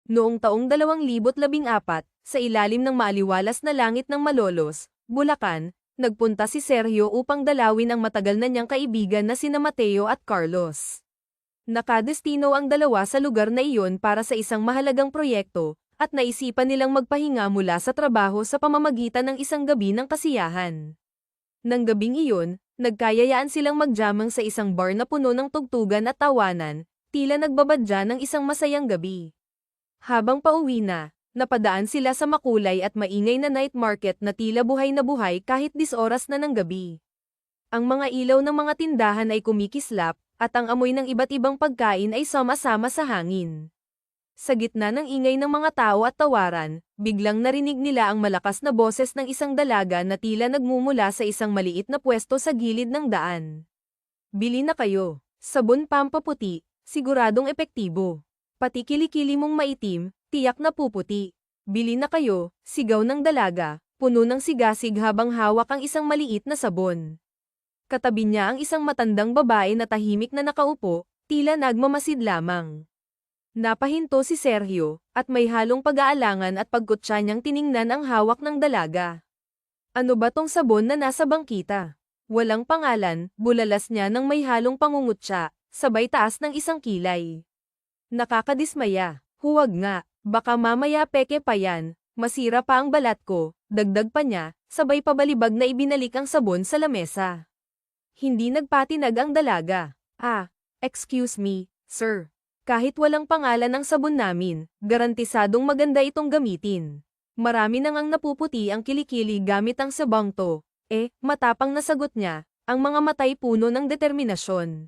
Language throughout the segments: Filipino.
Noong taong 2014, sa ilalim ng maaliwalas na langit ng Malolos, Bulacan, nagpunta si Sergio upang dalawin ang matagal na niyang kaibigan na sina Mateo at Carlos. Nakadestino ang dalawa sa lugar na iyon para sa isang mahalagang proyekto, at naisipan nilang magpahinga mula sa trabaho sa pamamagitan ng isang gabi ng kasiyahan. Nang gabing iyon, nagkayayaan silang magjamang sa isang bar na puno ng tugtugan at tawanan, tila nagbabadya ng isang masayang gabi. Habang pauwi na, napadaan sila sa makulay at maingay na night market na tila buhay na buhay kahit 10 oras na ng gabi. Ang mga ilaw ng mga tindahan ay kumikislap, at ang amoy ng iba't ibang pagkain ay sama-sama sa hangin. Sa gitna ng ingay ng mga tao at tawaran, biglang narinig nila ang malakas na boses ng isang dalaga na tila nagmumula sa isang maliit na pwesto sa gilid ng daan. "Bili na kayo. Sabon pampaputi, siguradong epektibo. Pati kilikili mong maitim, tiyak na puputi. Bili na kayo," sigaw ng dalaga, puno ng sigasig habang hawak ang isang maliit na sabon. Katabi niya ang isang matandang babae na tahimik na nakaupo, tila nagmamasid lamang. Napahinto si Sergio, at may halong pag-aalangan at pagkutsa niyang tiningnan ang hawak ng dalaga. "Ano ba tong sabon na nasa bangkita?" Walang pangalan, bulalas niya ng may halong pangungutya, sabay taas ng isang kilay. "Nakakadismaya, huwag nga, baka mamaya peke pa yan, masira pa ang balat ko," dagdag pa niya, sabay pabalibag na ibinalik ang sabon sa lamesa. Hindi nagpatinag ang dalaga. Excuse me, sir. Kahit walang pangalan ang sabon namin, garantisadong maganda itong gamitin. Marami nang ang napuputi ang kilikili gamit ang sabong to." Matapang na sagot niya, ang mga matay puno ng determinasyon.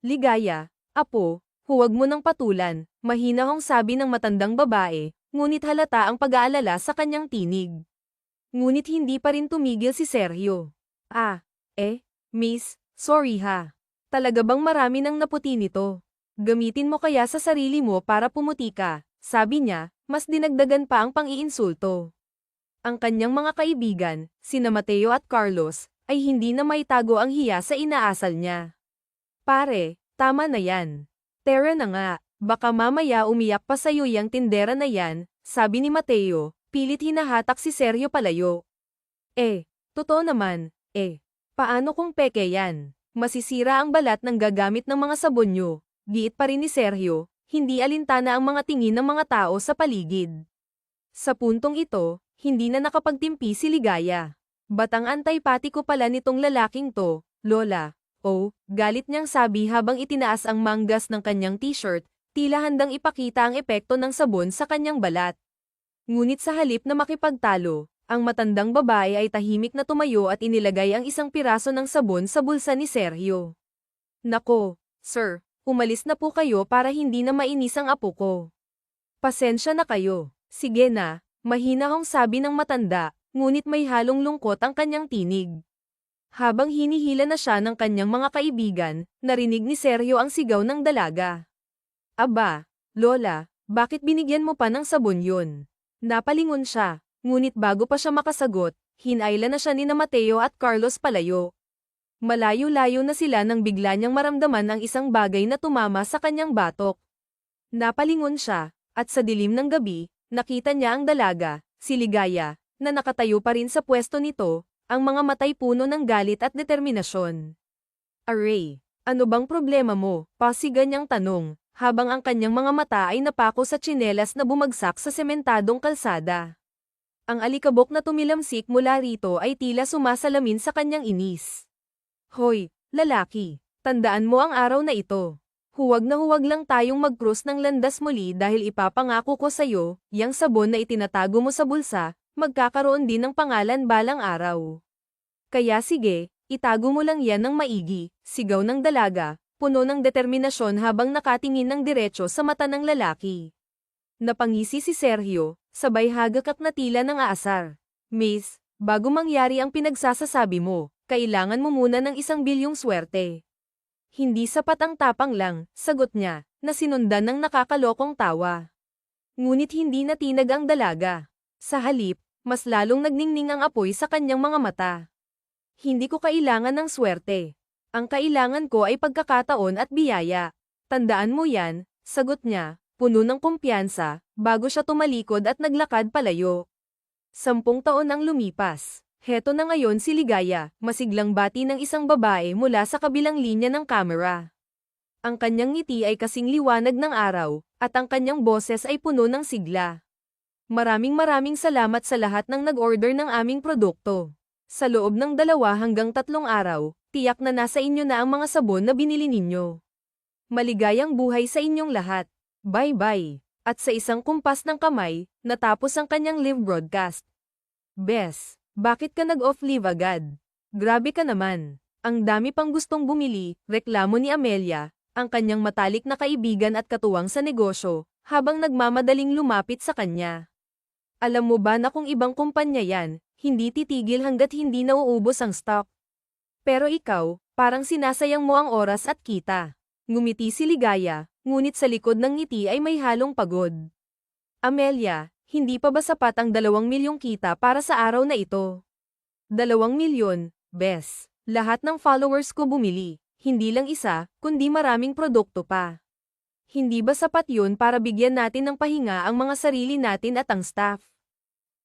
"Ligaya, apo, huwag mo nang patulan," mahinahong sabi ng matandang babae, ngunit halata ang pag-aalala sa kanyang tinig. Ngunit hindi pa rin tumigil si Sergio. Miss, sorry ha. Talaga bang marami nang naputi nito? Gamitin mo kaya sa sarili mo para pumuti ka," sabi niya, mas dinagdagan pa ang pang-iinsulto. Ang kanyang mga kaibigan, sina Mateo at Carlos, ay hindi na maitago ang hiya sa inaasal niya. "Pare, tama na yan. Tara na nga, baka mamaya umiyak pa sa'yo yang tindera na yan," sabi ni Mateo, pilit hinahatak si Sergio palayo. Totoo naman, paano kung peke yan? Masisira ang balat ng gagamit ng mga sabon nyo, giit pa rin ni Sergio, hindi alintana ang mga tingin ng mga tao sa paligid. Sa puntong ito, hindi na nakapagtimpi si Ligaya. "Batang antipatiko pala nitong lalaking to, Lola." Galit niyang sabi habang itinaas ang manggas ng kanyang t-shirt, tila handang ipakita ang epekto ng sabon sa kanyang balat. Ngunit sa halip na makipagtalo, ang matandang babae ay tahimik na tumayo at inilagay ang isang piraso ng sabon sa bulsa ni Sergio. "Nako, sir, umalis na po kayo para hindi na mainis ang apo ko." "Pasensya na kayo." "Sige na," mahinahong sabi ng matanda, ngunit may halong lungkot ang kanyang tinig. Habang hinihila na siya ng kanyang mga kaibigan, narinig ni Sergio ang sigaw ng dalaga. "Aba, Lola, bakit binigyan mo pa ng sabon yun?" Napalingon siya, ngunit bago pa siya makasagot, hinayla na siya ni Mateo at Carlos palayo. Malayo-layo na sila nang bigla niyang maramdaman ang isang bagay na tumama sa kanyang batok. Napalingon siya, at sa dilim ng gabi, nakita niya ang dalaga, si Ligaya, na nakatayo pa rin sa pwesto nito, ang mga matay puno ng galit at determinasyon. "Aray, ano bang problema mo?" pasigan niyang tanong, habang ang kanyang mga mata ay napako sa tsinelas na bumagsak sa sementadong kalsada. Ang alikabok na tumilamsik mula rito ay tila sumasalamin sa kanyang inis. "Hoy, lalaki, tandaan mo ang araw na ito. Huwag na huwag lang tayong mag-cross ng landas muli dahil ipapangako ko sa'yo, yang sabon na itinatago mo sa bulsa, magkakaroon din ng pangalan balang araw. Kaya sige, itago mo lang yan ng maigi," sigaw ng dalaga, puno ng determinasyon habang nakatingin ng diretso sa mata ng lalaki. Napangisi si Sergio, sabay hagakak na tila ng aasar. "Miss, bago mangyari ang pinagsasasabi mo, kailangan mo muna ng 1 bilyong swerte." "Hindi sapat ang tapang lang," sagot niya, na sinundan ng nakakalokong tawa. Ngunit hindi natinag ang dalaga. Sa halip, mas lalong nagningning ang apoy sa kanyang mga mata. "Hindi ko kailangan ng swerte. Ang kailangan ko ay pagkakataon at biyaya. Tandaan mo yan," sagot niya, puno ng kumpiyansa, bago siya tumalikod at naglakad palayo. 10 taon ang lumipas. Heto na ngayon si Ligaya, masiglang bati ng isang babae mula sa kabilang linya ng kamera. Ang kanyang ngiti ay kasing liwanag ng araw, at ang kanyang boses ay puno ng sigla. Maraming salamat sa lahat ng nag-order ng aming produkto. Sa loob ng 2 hanggang 3 araw, tiyak na nasa inyo na ang mga sabon na binili ninyo. Maligayang buhay sa inyong lahat. Bye-bye. At sa isang kumpas ng kamay, natapos ang kanyang live broadcast. Bes, bakit ka nag-off leave agad? Grabe ka naman. Ang dami pang gustong bumili, reklamo ni Amelia, ang kanyang matalik na kaibigan at katuwang sa negosyo, habang nagmamadaling lumapit sa kanya. Alam mo ba na kung ibang kumpanya yan, hindi titigil hanggat hindi nauubos ang stock? Pero ikaw, parang sinasayang mo ang oras at kita. Ngumiti si Ligaya, ngunit sa likod ng ngiti ay may halong pagod. Amelia, hindi pa ba sapat ang 2 milyong kita para sa araw na ito? 2 milyon, bes. Lahat ng followers ko bumili, hindi lang isa, kundi maraming produkto pa. Hindi ba sapat yun para bigyan natin ng pahinga ang mga sarili natin at ang staff?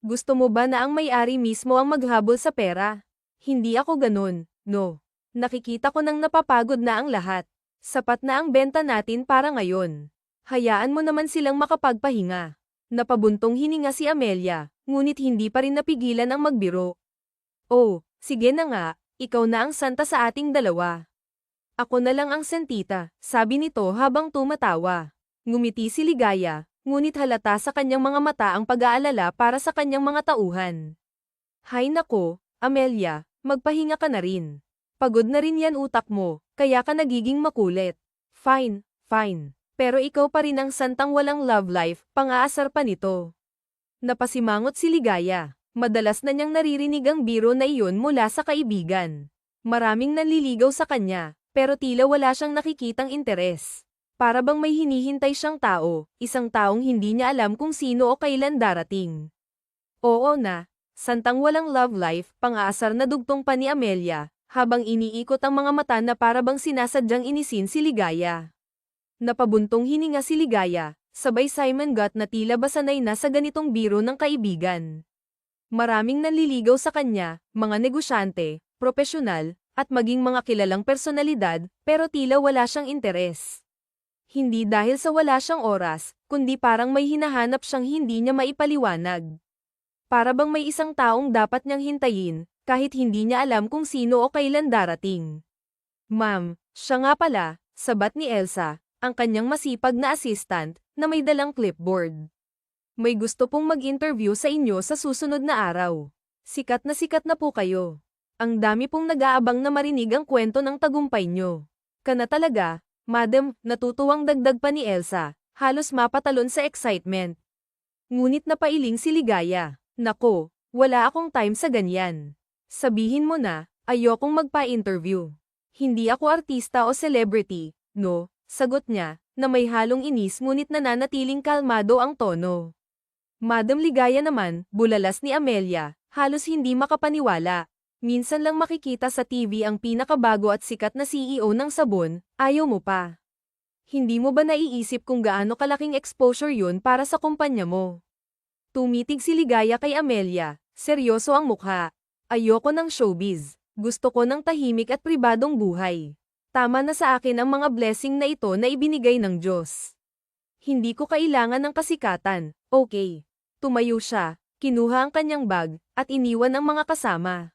Gusto mo ba na ang may-ari mismo ang maghabol sa pera? Hindi ako ganun, no. Nakikita ko nang napapagod na ang lahat. Sapat na ang benta natin para ngayon. Hayaan mo naman silang makapagpahinga. Napabuntong hininga si Amelia, ngunit hindi pa rin napigilan ang magbiro. Oh, sige na nga, ikaw na ang santa sa ating dalawa. Ako na lang ang sentita, sabi nito habang tumatawa. Ngumiti si Ligaya, ngunit halata sa kanyang mga mata ang pag-aalala para sa kanyang mga tauhan. Hay nako, Amelia, magpahinga ka na rin. Pagod na rin yan utak mo, kaya ka nagiging makulit. Fine, fine. Pero ikaw pa rin ang santang walang love life, pang-aasar pa nito. Napasimangot si Ligaya. Madalas na niyang naririnig ang biro na iyon mula sa kaibigan. Maraming nanliligaw sa kanya, pero tila wala siyang nakikitang interes. Para bang may hinihintay siyang tao, isang taong hindi niya alam kung sino o kailan darating. Oo na, santang walang love life, pang-aasar na dugtong pa ni Amelia, habang iniikot ang mga mata na para bang sinasadyang inisin si Ligaya. Napabuntong hininga si Ligaya, sabay Simon got na tila ba sanay na sa ganitong biro ng kaibigan. Maraming nanliligaw sa kanya, mga negosyante, propesyonal, at maging mga kilalang personalidad, pero tila wala siyang interes. Hindi dahil sa wala siyang oras, kundi parang may hinahanap siyang hindi niya maipaliwanag. Para bang may isang taong dapat niyang hintayin, kahit hindi niya alam kung sino o kailan darating. Ma'am, siya nga pala, sabat ni Elsa, ang kanyang masipag na assistant, na may dalang clipboard. May gusto pong mag-interview sa inyo sa susunod na araw. Sikat na po kayo. Ang dami pong nag-aabang na marinig ang kwento ng tagumpay nyo. Kana talaga, madam, natutuwang dagdag pa ni Elsa, halos mapatalon sa excitement. Ngunit napailing si Ligaya. Nako, wala akong time sa ganyan. Sabihin mo na, ayokong magpa-interview. Hindi ako artista o celebrity, no, sagot niya, na may halong inis ngunit nananatiling kalmado ang tono. Madam Ligaya naman, bulalas ni Amelia, halos hindi makapaniwala. Minsan lang makikita sa TV ang pinakabago at sikat na CEO ng sabon, ayaw mo pa. Hindi mo ba naiisip kung gaano kalaking exposure yun para sa kumpanya mo? Tumitig si Ligaya kay Amelia, seryoso ang mukha. Ayoko ng showbiz, gusto ko ng tahimik at pribadong buhay. Tama na sa akin ang mga blessing na ito na ibinigay ng Diyos. Hindi ko kailangan ng kasikatan, okay. Tumayo siya, kinuha ang kanyang bag, at iniwan ang mga kasama.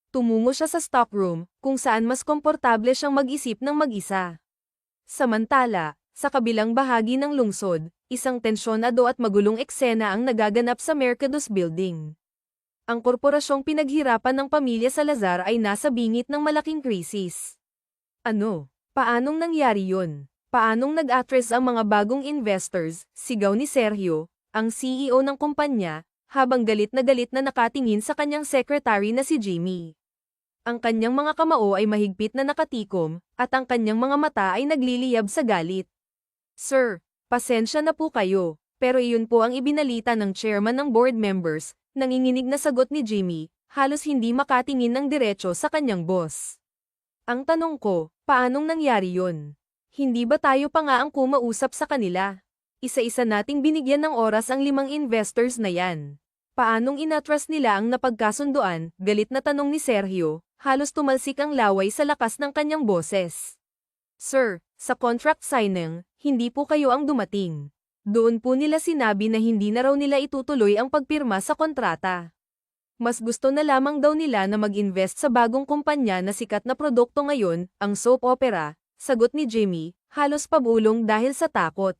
Tumungo siya sa stockroom, kung saan mas komportable siyang mag-isip ng mag-isa. Samantala, sa kabilang bahagi ng lungsod, isang tensyonado at magulong eksena ang nagaganap sa Mercados Building. Ang korporasyong pinaghirapan ng pamilya Salazar ay nasa bingit ng malaking krisis. Ano? Paanong nangyari yun? Paanong nag-attract ang mga bagong investors? Sigaw ni Sergio, ang CEO ng kumpanya, habang galit na nakatingin sa kanyang secretary na si Jimmy. Ang kanyang mga kamao ay mahigpit na nakatikom, at ang kanyang mga mata ay nagliliyab sa galit. Sir, pasensya na po kayo, pero iyon po ang ibinalita ng chairman ng board members, nanginginig na sagot ni Jimmy, halos hindi makatingin ng diretso sa kanyang boss. Ang tanong ko, paanong nangyari yun? Hindi ba tayo pa nga ang kumausap sa kanila? Isa-isa nating binigyan ng oras ang 5 investors na yan. Paanong inatrust nila ang napagkasunduan? Galit na tanong ni Sergio, halos tumalsik ang laway sa lakas ng kanyang boses. Sir, sa contract signing, hindi po kayo ang dumating. Doon po nila sinabi na hindi na raw nila itutuloy ang pagpirma sa kontrata. Mas gusto na lamang daw nila na mag-invest sa bagong kumpanya na sikat na produkto ngayon, ang soap opera, sagot ni Jimmy, halos pabulong dahil sa takot.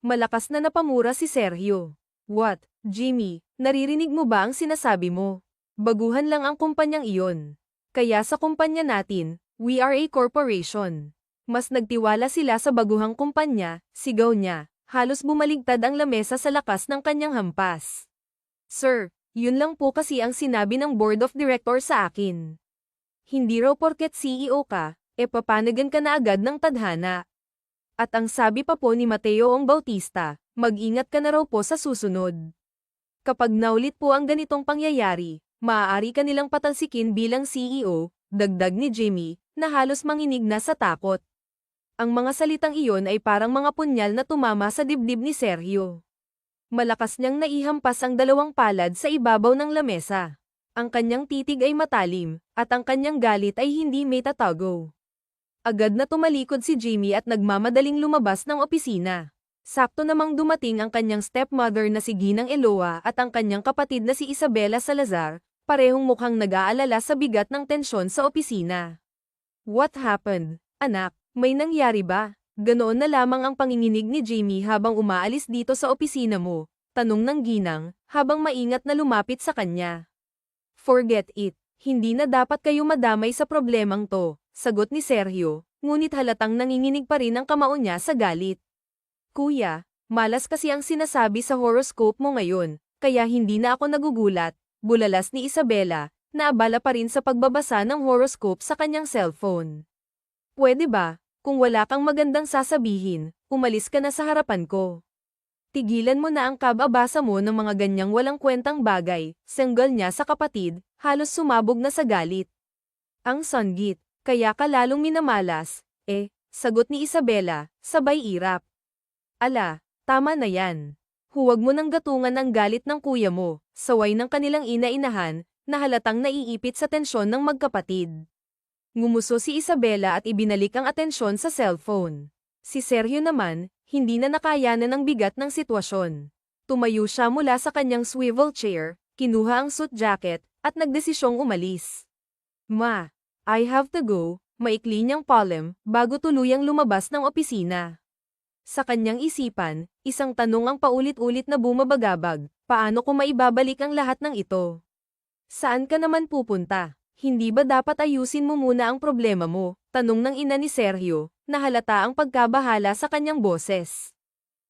Malakas na napamura si Sergio. What, Jimmy, naririnig mo ba ang sinasabi mo? Baguhan lang ang kumpanyang iyon. Kaya sa kumpanya natin, we are a corporation. Mas nagtiwala sila sa baguhang kumpanya, sigaw niya, halos bumaligtad ang lamesa sa lakas ng kanyang hampas. Sir, yun lang po kasi ang sinabi ng board of directors sa akin. Hindi raw porket CEO ka, papanagan ka na agad ng tadhana. At ang sabi pa po ni Mateo Ong Bautista, mag-ingat ka na raw po sa susunod. Kapag naulit po ang ganitong pangyayari, maaari ka nilang patalsikin bilang CEO, dagdag ni Jimmy, na halos manginig na sa takot. Ang mga salitang iyon ay parang mga punyal na tumama sa dibdib ni Sergio. Malakas niyang naihampas ang 2 palad sa ibabaw ng lamesa. Ang kanyang titig ay matalim, at ang kanyang galit ay hindi may tatago. Agad na tumalikod si Jimmy at nagmamadaling lumabas ng opisina. Sakto namang dumating ang kanyang stepmother na si Ginang Eloa at ang kanyang kapatid na si Isabela Salazar, parehong mukhang nag-aalala sa bigat ng tensyon sa opisina. What happened, anak? May nangyari ba? Ganoon na lamang ang panginginig ni Jimmy habang umaalis dito sa opisina mo, tanong ng Ginang, habang maingat na lumapit sa kanya. Forget it, hindi na dapat kayo madamay sa problemang to, sagot ni Sergio, ngunit halatang nanginginig pa rin ang kamao niya sa galit. Kuya, malas kasi ang sinasabi sa horoscope mo ngayon, kaya hindi na ako nagugulat, bulalas ni Isabela, na abala pa rin sa pagbabasa ng horoscope sa kanyang cellphone. Pwede ba? Kung wala kang magandang sasabihin, umalis ka na sa harapan ko. Tigilan mo na ang kababasa mo ng mga ganyang walang kwentang bagay, sanggal niya sa kapatid, halos sumabog na sa galit. Ang sanggit, kaya ka lalong minamalas, sagot ni Isabela, sabay irap. Ala, tama na yan. Huwag mo nang gatungan ang galit ng kuya mo, saway ng kanilang ina-inahan, na halatang naiipit sa tensyon ng magkapatid. Ngumuso si Isabela at ibinalik ang atensyon sa cellphone. Si Sergio naman, hindi na nakayanan ang bigat ng sitwasyon. Tumayo siya mula sa kanyang swivel chair, kinuha ang suit jacket, at nagdesisyong umalis. Ma, I have to go, maikli niyang palem, bago tuluyang lumabas ng opisina. Sa kanyang isipan, isang tanong ang paulit-ulit na bumabagabag, paano ko maibabalik ang lahat ng ito? Saan ka naman pupunta? Hindi ba dapat ayusin mo muna ang problema mo? Tanong ng ina ni Sergio, na halata ang pagkabahala sa kanyang boses.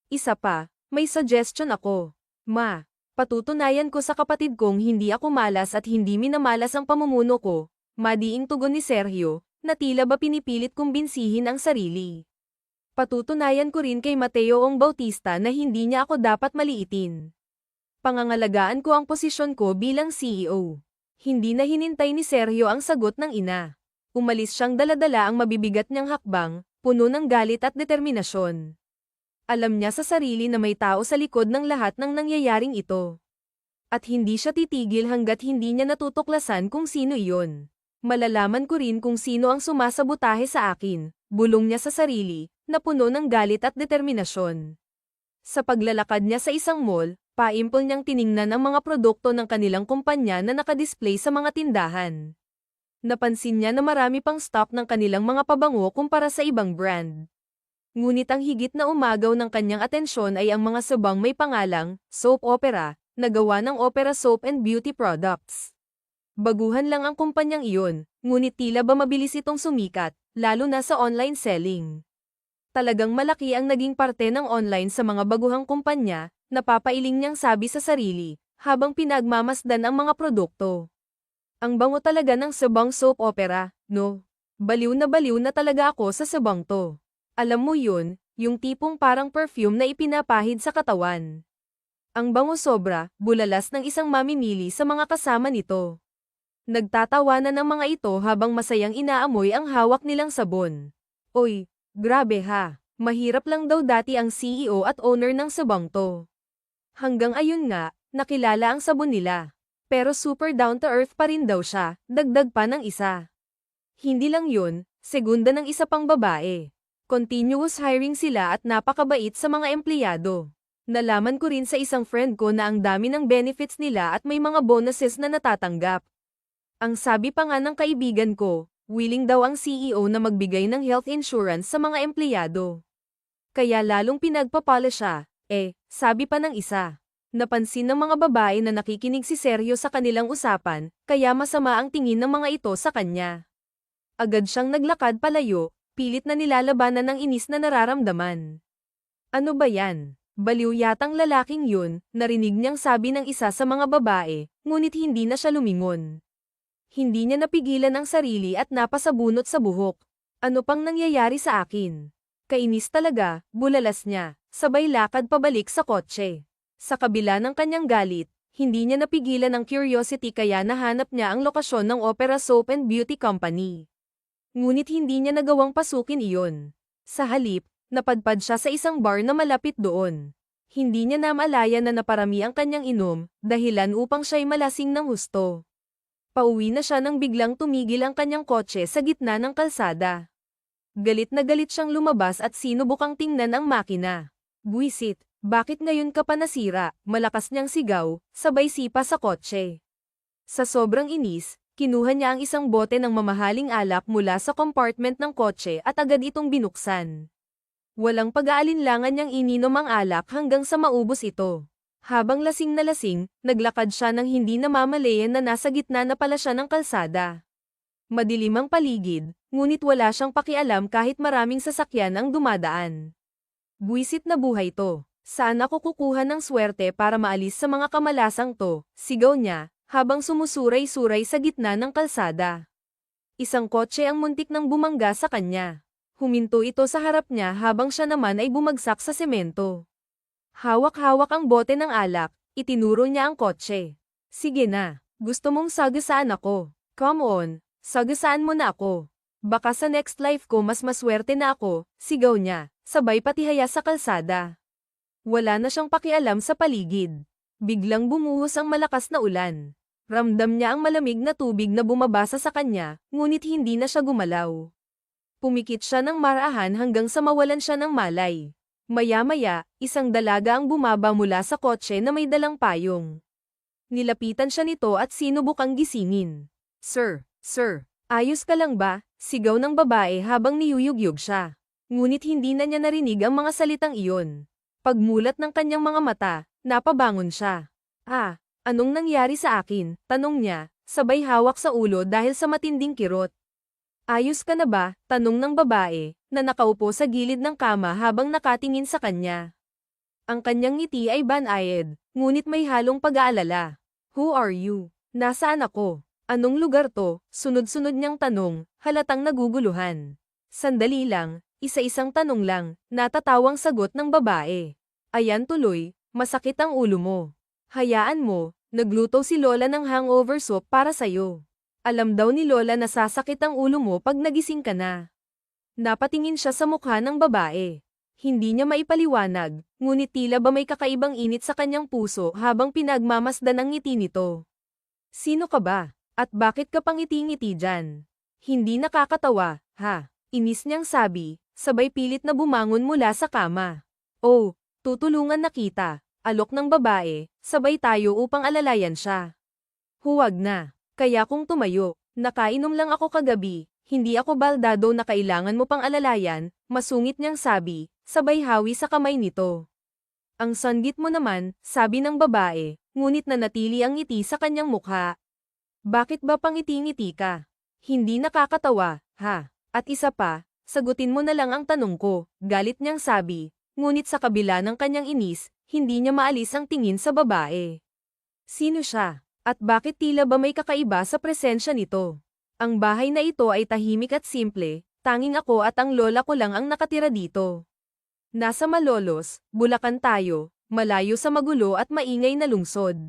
Isa pa, may suggestion ako. Ma, patutunayan ko sa kapatid kong hindi ako malas at hindi minamalas ang pamumuno ko. Madiing tugon ni Sergio, na tila ba pinipilit kumbinsihin ang sarili. Patutunayan ko rin kay Mateo Ong Bautista na hindi niya ako dapat maliitin. Pangangalagaan ko ang posisyon ko bilang CEO. Hindi na hinintay ni Sergio ang sagot ng ina. Umalis siyang daladala ang mabibigat niyang hakbang, puno ng galit at determinasyon. Alam niya sa sarili na may tao sa likod ng lahat ng nangyayaring ito. At hindi siya titigil hanggat hindi niya natutuklasan kung sino iyon. Malalaman ko rin kung sino ang sumasabotahe sa akin, bulong niya sa sarili, na puno ng galit at determinasyon. Sa paglalakad niya sa isang mall, paimpol niyang tiningnan ang mga produkto ng kanilang kumpanya na nakadisplay sa mga tindahan. Napansin niya na marami pang stock ng kanilang mga pabango kumpara sa ibang brand. Ngunit ang higit na umagaw ng kanyang atensyon ay ang mga sabang may pangalang, soap opera, na gawa ng Opera Soap and Beauty Products. Baguhan lang ang kumpanyang iyon, ngunit tila ba mabilis itong sumikat, lalo na sa online selling. Talagang malaki ang naging parte ng online sa mga baguhang kumpanya, napapailing niyang sabi sa sarili, habang pinagmamasdan ang mga produkto. Ang bango talaga ng sabang soap opera, no? Baliw na talaga ako sa sabang to. Alam mo yun, yung tipong parang perfume na ipinapahid sa katawan. Ang bango sobra, bulalas ng isang mamimili sa mga kasama nito. Nagtatawanan ang mga ito habang masayang inaamoy ang hawak nilang sabon. Oy, grabe ha, Mahirap lang daw dati ang CEO at owner ng sabang to. Hanggang ayun nga, nakilala ang sabon nila. Pero super down to earth pa rin daw siya, dagdag pa ng isa. Hindi lang yun, segunda ng isa pang babae. Continuous hiring sila at napakabait sa mga empleyado. Nalaman ko rin sa isang friend ko na ang dami ng benefits nila at may mga bonuses na natatanggap. Ang sabi pa nga ng kaibigan ko, willing daw ang CEO na magbigay ng health insurance sa mga empleyado. Kaya lalong pinagpapala siya, sabi pa ng isa. Napansin ng mga babae na nakikinig si Sergio sa kanilang usapan, kaya masama ang tingin ng mga ito sa kanya. Agad siyang naglakad palayo, pilit na nilalabanan ng inis na nararamdaman. Ano ba yan? Baliw yatang lalaking yun, narinig niyang sabi ng isa sa mga babae, ngunit hindi na siya lumingon. Hindi niya napigilan ang sarili at napasabunot sa buhok. Ano pang nangyayari sa akin? Kainis talaga, bulalas niya, sabay lakad pabalik sa kotse. Sa kabila ng kanyang galit, hindi niya napigilan ang curiosity kaya nahanap niya ang lokasyon ng Opera Soap and Beauty Company. Ngunit hindi niya nagawang pasukin iyon. Sa halip, napadpad siya sa isang bar na malapit doon. Hindi niya namalaya na naparami ang kanyang inom, dahilan upang siya'y malasing ng husto. Pauwi na siya nang biglang tumigil ang kanyang kotse sa gitna ng kalsada. Galit na galit siyang lumabas at sinubukang tingnan ang makina. Buwisit, bakit ngayon ka pa nasira? Malakas niyang sigaw, sabay sipa sa kotse. Sa sobrang inis, kinuha niya ang isang bote ng mamahaling alak mula sa compartment ng kotse at agad itong binuksan. Walang pag-aalinlangan niyang ininom ang alak hanggang sa maubos ito. Habang lasing na lasing, naglakad siya nang hindi namamalayan na nasa gitna na pala siya ng kalsada. Madilim ang paligid, ngunit wala siyang pakialam kahit maraming sasakyan ang dumadaan. Buwisit na buhay to. Saan ako kukuha ng swerte para maalis sa mga kamalasang to? Sigaw niya, habang sumusuray-suray sa gitna ng kalsada. Isang kotse ang muntik nang bumangga sa kanya. Huminto ito sa harap niya habang siya naman ay bumagsak sa semento. Hawak-hawak ang bote ng alak, itinuro niya ang kotse. Sige na, gusto mong sagasaan ako. Come on. Sagasaan mo na ako. Baka sa next life ko mas maswerte na ako, sigaw niya, sabay patihaya sa kalsada. Wala na siyang pakialam sa paligid. Biglang bumuhos ang malakas na ulan. Ramdam niya ang malamig na tubig na bumabasa sa kanya, ngunit hindi na siya gumalaw. Pumikit siya ng marahan hanggang sa mawalan siya ng malay. Maya-maya, isang dalaga ang bumaba mula sa kotse na may dalang payong. Nilapitan siya nito at sinubukang gisingin. Sir, ayos ka lang ba? Sigaw ng babae habang niyuyugyug siya. Ngunit hindi na niya narinig ang mga salitang iyon. Pagmulat ng kanyang mga mata, napabangon siya. Anong nangyari sa akin? Tanong niya, sabay hawak sa ulo dahil sa matinding kirot. Ayos ka na ba? Tanong ng babae, na nakaupo sa gilid ng kama habang nakatingin sa kanya. Ang kanyang ngiti ay banayad, ngunit may halong pag-aalala. Who are you? Nasaan ako? Anong lugar to? Sunod-sunod niyang tanong, halatang naguguluhan. Sandali lang, isa-isang tanong lang, natatawang sagot ng babae. Ayan tuloy, masakit ang ulo mo. Hayaan mo, nagluto si Lola ng hangover soup para sayo. Alam daw ni Lola na sasakit ang ulo mo pag nagising ka na. Napatingin siya sa mukha ng babae. Hindi niya maipaliwanag, ngunit tila ba may kakaibang init sa kanyang puso habang pinagmamasdan ang ngiti nito. Sino ka ba? At bakit ka pang ngiti-ngiti dyan? Hindi nakakatawa, ha? Inis niyang sabi, sabay pilit na bumangon mula sa kama. Oh, tutulungan na kita, alok ng babae, sabay tayo upang alalayan siya. Huwag na, kaya kung tumayo, nakainom lang ako kagabi, hindi ako baldado na kailangan mo pang alalayan, masungit niyang sabi, sabay hawi sa kamay nito. Ang sanggit mo naman, sabi ng babae, ngunit nanatili ang ngiti sa kanyang mukha. Bakit ba pangiti-ngiti ka? Hindi nakakatawa, ha? At isa pa, sagutin mo na lang ang tanong ko, galit niyang sabi, ngunit sa kabila ng kanyang inis, hindi niya maalis ang tingin sa babae. Sino siya? At bakit tila ba may kakaiba sa presensya nito? Ang bahay na ito ay tahimik at simple, tanging ako at ang lola ko lang ang nakatira dito. Nasa Malolos, Bulacan tayo, malayo sa magulo at maingay na lungsod.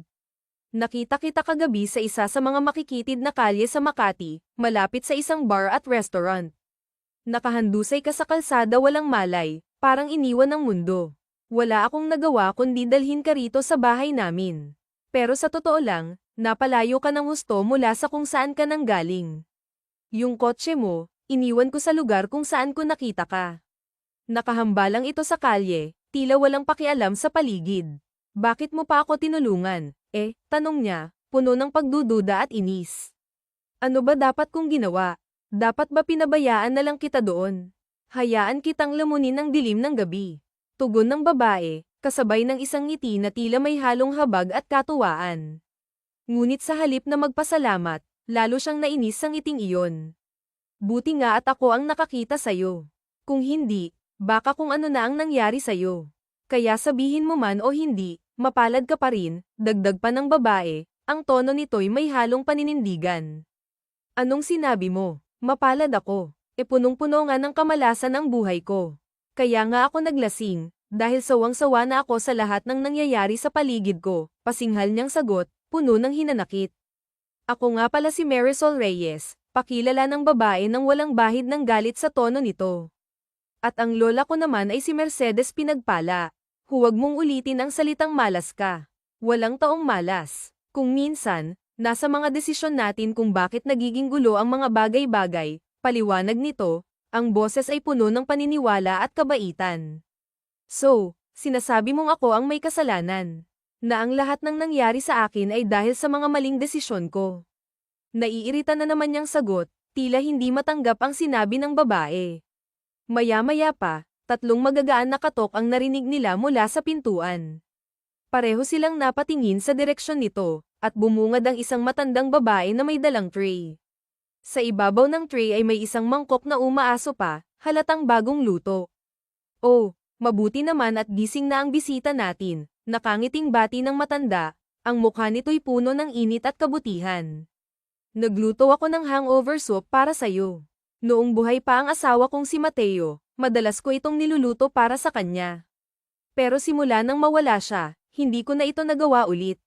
Nakita kita kagabi sa isa sa mga makikitid na kalye sa Makati, malapit sa isang bar at restaurant. Nakahandusay ka sa kalsada walang malay, Parang iniwan ng mundo. Wala akong nagawa kundi dalhin ka rito sa bahay namin. Pero sa totoo lang, napalayo ka ng husto mula sa kung saan ka nanggaling. Yung kotse mo, iniwan ko sa lugar kung saan ko nakita ka. Nakahambalang ito sa kalye, tila walang pakialam sa paligid. Bakit mo pa ako tinulungan? Tanong niya, puno ng pagdududa at inis. Ano ba dapat kong ginawa? Dapat ba pinabayaan na lang kita doon? Hayaan kitang lamunin ng dilim ng gabi. Tugon ng babae, kasabay ng isang ngiti na tila may halong habag at katuwaan. Ngunit sa halip na magpasalamat, lalo siyang nainis sa ngiting iyon. Buti nga at ako ang nakakita sayo. Kung hindi, baka kung ano na ang nangyari sayo. Kaya sabihin mo man o hindi, mapalad ka pa rin, dagdag pa ng babae, ang tono nito'y may halong paninindigan. Anong sinabi mo? Mapalad ako. Punong-puno nga ng kamalasan ang buhay ko. Kaya nga ako naglasing, dahil sawang-sawa na ako sa lahat ng nangyayari sa paligid ko, pasinghal niyang sagot, puno ng hinanakit. Ako nga pala si Marisol Reyes, pakilala ng babae nang walang bahid ng galit sa tono nito. At ang lola ko naman ay si Mercedes Pinagpala. Huwag mong ulitin ang salitang malas ka. Walang taong malas. Kung minsan, nasa mga desisyon natin kung bakit nagiging gulo ang mga bagay-bagay, paliwanag nito, ang boses ay puno ng paniniwala at kabaitan. So, sinasabi mong ako ang may kasalanan. Na ang lahat ng nangyari sa akin ay dahil sa mga maling desisyon ko. Naiirita na naman niyang sagot, tila hindi matanggap ang sinabi ng babae. Maya-maya pa, tatlong magagaan na katok ang narinig nila mula sa pintuan. Pareho silang napatingin sa direksyon nito, at bumungad ang isang matandang babae na may dalang tray. Sa ibabaw ng tray ay may isang mangkok na umaaso pa, halatang bagong luto. Oh, mabuti naman at gising na ang bisita natin, nakangiting bati ng matanda, ang mukha nito'y puno ng init at kabutihan. Nagluto ako ng hangover soup para sayo. Noong buhay pa ang asawa kong si Mateo, madalas ko itong niluluto para sa kanya. Pero simula nang mawala siya, hindi ko na ito nagawa ulit.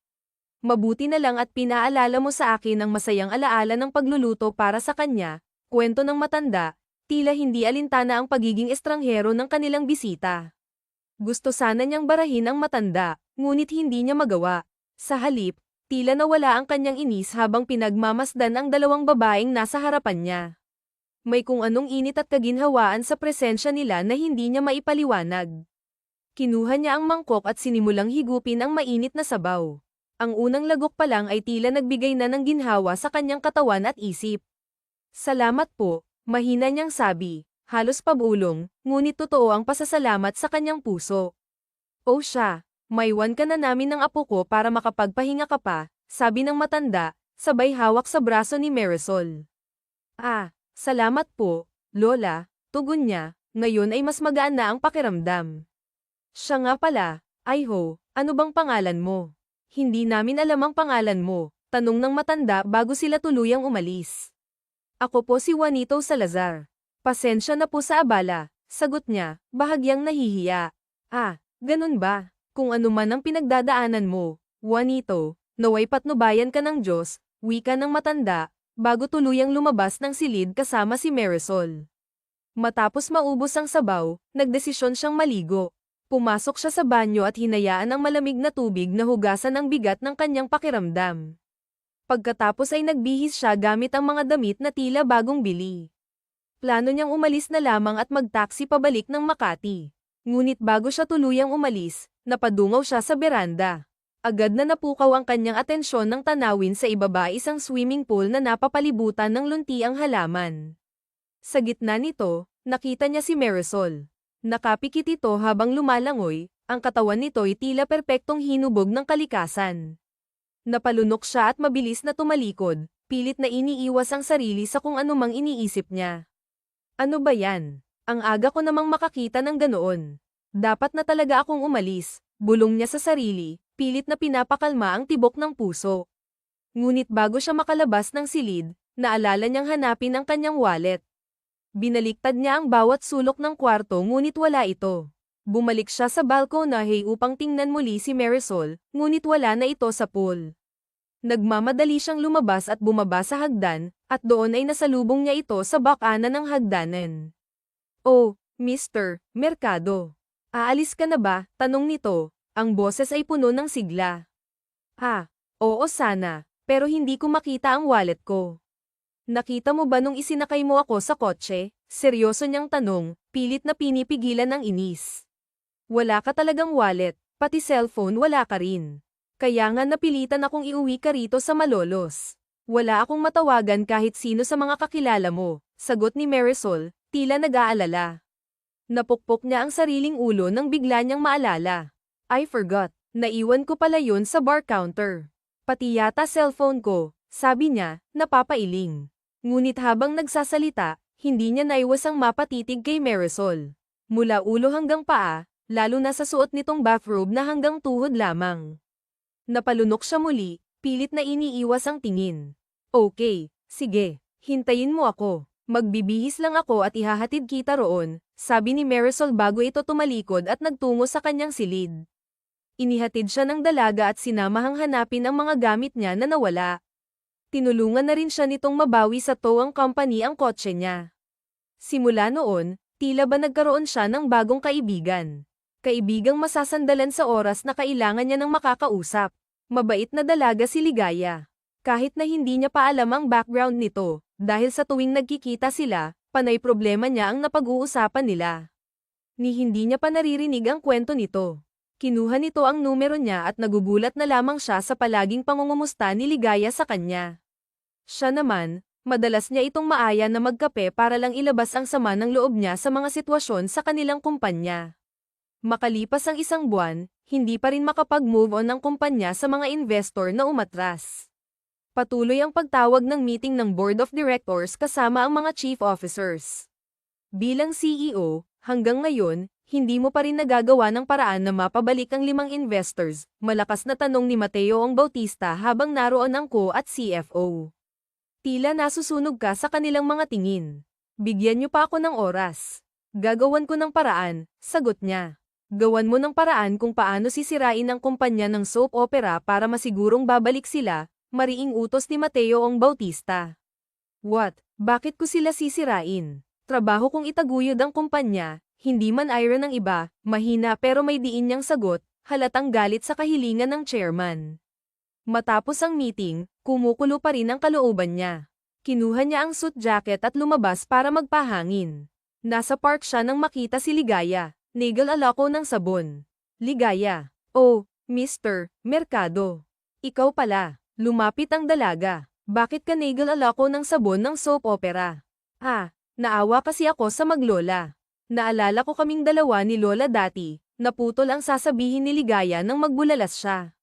Mabuti na lang at pinaalala mo sa akin ang masayang alaala ng pagluluto para sa kanya, kwento ng matanda, tila hindi alintana ang pagiging estranghero ng kanilang bisita. Gusto sana niyang barahin ang matanda, ngunit hindi niya magawa. Sa halip, tila nawala ang kanyang inis habang pinagmamasdan ang dalawang babaeng nasa harapan niya. May kung anong init at kaginhawaan sa presensya nila na hindi niya maipaliwanag. Kinuha niya ang mangkok at sinimulang higupin ang mainit na sabaw. Ang unang lagok pa lang ay tila nagbigay na ng ginhawa sa kanyang katawan at isip. Salamat po, mahina niyang sabi, halos pabulong, ngunit totoo ang pasasalamat sa kanyang puso. O siya, maiwan ka na namin ng apo ko para makapagpahinga ka pa, sabi ng matanda, sabay hawak sa braso ni Marisol. Salamat po, Lola, tugon niya, ngayon ay mas magaan na ang pakiramdam. Siya nga pala, Iho, ano bang pangalan mo? Hindi namin alam ang pangalan mo, tanong ng matanda bago sila tuluyang umalis. Ako po si Juanito Salazar. Pasensya na po sa abala, sagot niya, bahagyang nahihiya. Ganun ba? Kung ano man ang pinagdadaanan mo, Juanito, naway patnubayan ka ng Diyos, wika ng matanda, bago tuluyang lumabas ng silid kasama si Marisol. Matapos maubos ang sabaw, nagdesisyon siyang maligo. Pumasok siya sa banyo at hinayaan ang malamig na tubig na hugasan ang bigat ng kanyang pakiramdam. Pagkatapos ay nagbihis siya gamit ang mga damit na tila bagong bili. Plano niyang umalis na lamang at magtaksi pabalik ng Makati. Ngunit bago siya tuluyang umalis, napadungaw siya sa beranda. Agad na napukaw ang kanyang atensyon ng tanawin sa ibaba isang swimming pool na napapalibutan ng luntiang halaman. Sa gitna nito, nakita niya si Marisol. Nakapikit ito habang lumalangoy, ang katawan nito'y tila perpektong hinubog ng kalikasan. Napalunok siya at mabilis na tumalikod, pilit na iniiwas ang sarili sa kung anumang iniisip niya. Ano ba yan? Ang aga ko namang makakita ng ganoon. Dapat na talaga akong umalis, bulong niya sa sarili, pilit na pinapakalma ang tibok ng puso. Ngunit bago siya makalabas ng silid, naalala niyang hanapin ang kanyang wallet. Binaliktad niya ang bawat sulok ng kwarto ngunit wala ito. Bumalik siya sa balkonahe upang tingnan muli si Marisol, ngunit wala na ito sa pool. Nagmamadali siyang lumabas at bumaba sa hagdan, at doon ay nasalubong niya ito sa bakana ng hagdanan. Oh, Mr. Mercado. Aalis ka na ba? Tanong nito. Ang boses ay puno ng sigla. Oo sana, pero hindi ko makita ang wallet ko. Nakita mo ba nung isinakay mo ako sa kotse? Seryoso niyang tanong, pilit na pinipigilan ng inis. Wala ka talagang wallet, pati cellphone wala ka rin. Kaya nga napilitan akong iuwi ka rito sa Malolos. Wala akong matawagan kahit sino sa mga kakilala mo, sagot ni Marisol, tila nag-aalala. Napukpok niya ang sariling ulo nang bigla niyang maalala. I forgot, naiwan ko pala yun sa bar counter. Pati yata cellphone ko, sabi niya, napapailing. Ngunit habang nagsasalita, hindi niya naiwasang mapatitig kay Marisol. Mula ulo hanggang paa, lalo na sa suot nitong bathrobe na hanggang tuhod lamang. Napalunok siya muli, pilit na iniiwas ang tingin. Okay, sige, hintayin mo ako. Magbibihis lang ako at ihahatid kita roon, sabi ni Marisol bago ito tumalikod at nagtungo sa kanyang silid. Inihatid siya ng dalaga at sinamahang hanapin ang mga gamit niya na nawala. Tinulungan na rin siya nitong mabawi sa towing company ang kotse niya. Simula noon, tila ba nagkaroon siya ng bagong kaibigan. Kaibigang masasandalan sa oras na kailangan niya ng makakausap. Mabait na dalaga si Ligaya. Kahit na hindi niya pa alam ang background nito, dahil sa tuwing nagkikita sila, panay problema niya ang napag-uusapan nila. Ni hindi niya pa naririnig ang kwento nito. Kinuha nito ang numero niya at nagugulat na lamang siya sa palaging pangungumusta ni Ligaya sa kanya. Siya naman, madalas niya itong maaya na magkape para lang ilabas ang sama ng loob niya sa mga sitwasyon sa kanilang kumpanya. Makalipas ang isang buwan, hindi pa rin makapag-move on ang kumpanya sa mga investor na umatras. Patuloy ang pagtawag ng meeting ng board of directors kasama ang mga chief officers. Bilang CEO, hanggang ngayon, hindi mo pa rin nagagawa ng paraan na mapabalik ang 5 investors, malakas na tanong ni Mateo Ong Bautista habang naroon ang co at CFO. Tila nasusunog ka sa kanilang mga tingin. Bigyan niyo pa ako ng oras. Gagawan ko ng paraan, sagot niya. Gawan mo ng paraan kung paano sisirain ang kumpanya ng soap opera para masigurong babalik sila, mariing utos ni Mateo Ong Bautista. What? Bakit ko sila sisirain? Trabaho kong itaguyod ang kumpanya, hindi man iron ng iba, mahina pero may diin niyang sagot, halatang galit sa kahilingan ng chairman. Matapos ang meeting, kumukulo pa rin ang kalooban niya. Kinuha niya ang suit jacket at lumabas para magpahangin. Nasa park siya nang makita si Ligaya, nagal-alako ng sabon. Ligaya. Oh, Mr. Mercado. Ikaw pala. Lumapit ang dalaga. Bakit ka nagal-alako ng sabon ng soap opera? Naawa kasi ako sa maglola. Naalala ko kaming dalawa ni Lola dati, naputol ang sasabihin ni Ligaya nang magbulalas siya.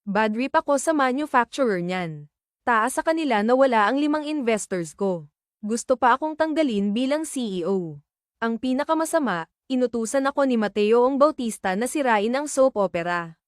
Bad trip ako sa manufacturer niyan. Taas sa kanila na wala ang 5 investors ko. Gusto pa akong tanggalin bilang CEO. Ang pinakamasama, inutusan ako ni Mateo Ong Bautista na sirain ang soap opera.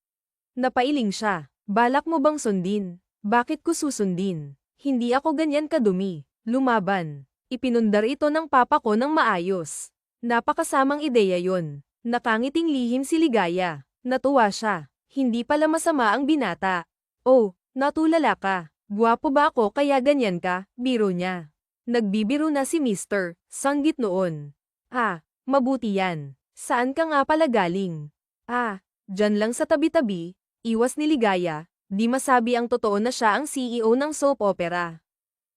Napailing siya. Balak mo bang sundin? Bakit ko susundin? Hindi ako ganyan kadumi. Lumaban. Ipinundar ito ng papa ko ng maayos. Napakasamang ideya yon. Nakangiting lihim si Ligaya. Natuwa siya. Hindi pala masama ang binata. Oh, natulala ka. Guwapo ba ako kaya ganyan ka? Biro niya. Nagbibiro na si Mr. Sanggit noon. Mabuti yan. Saan ka nga pala galing? Dyan lang sa tabi-tabi. Iwas ni Ligaya. Di masabi ang totoo na siya ang CEO ng soap opera.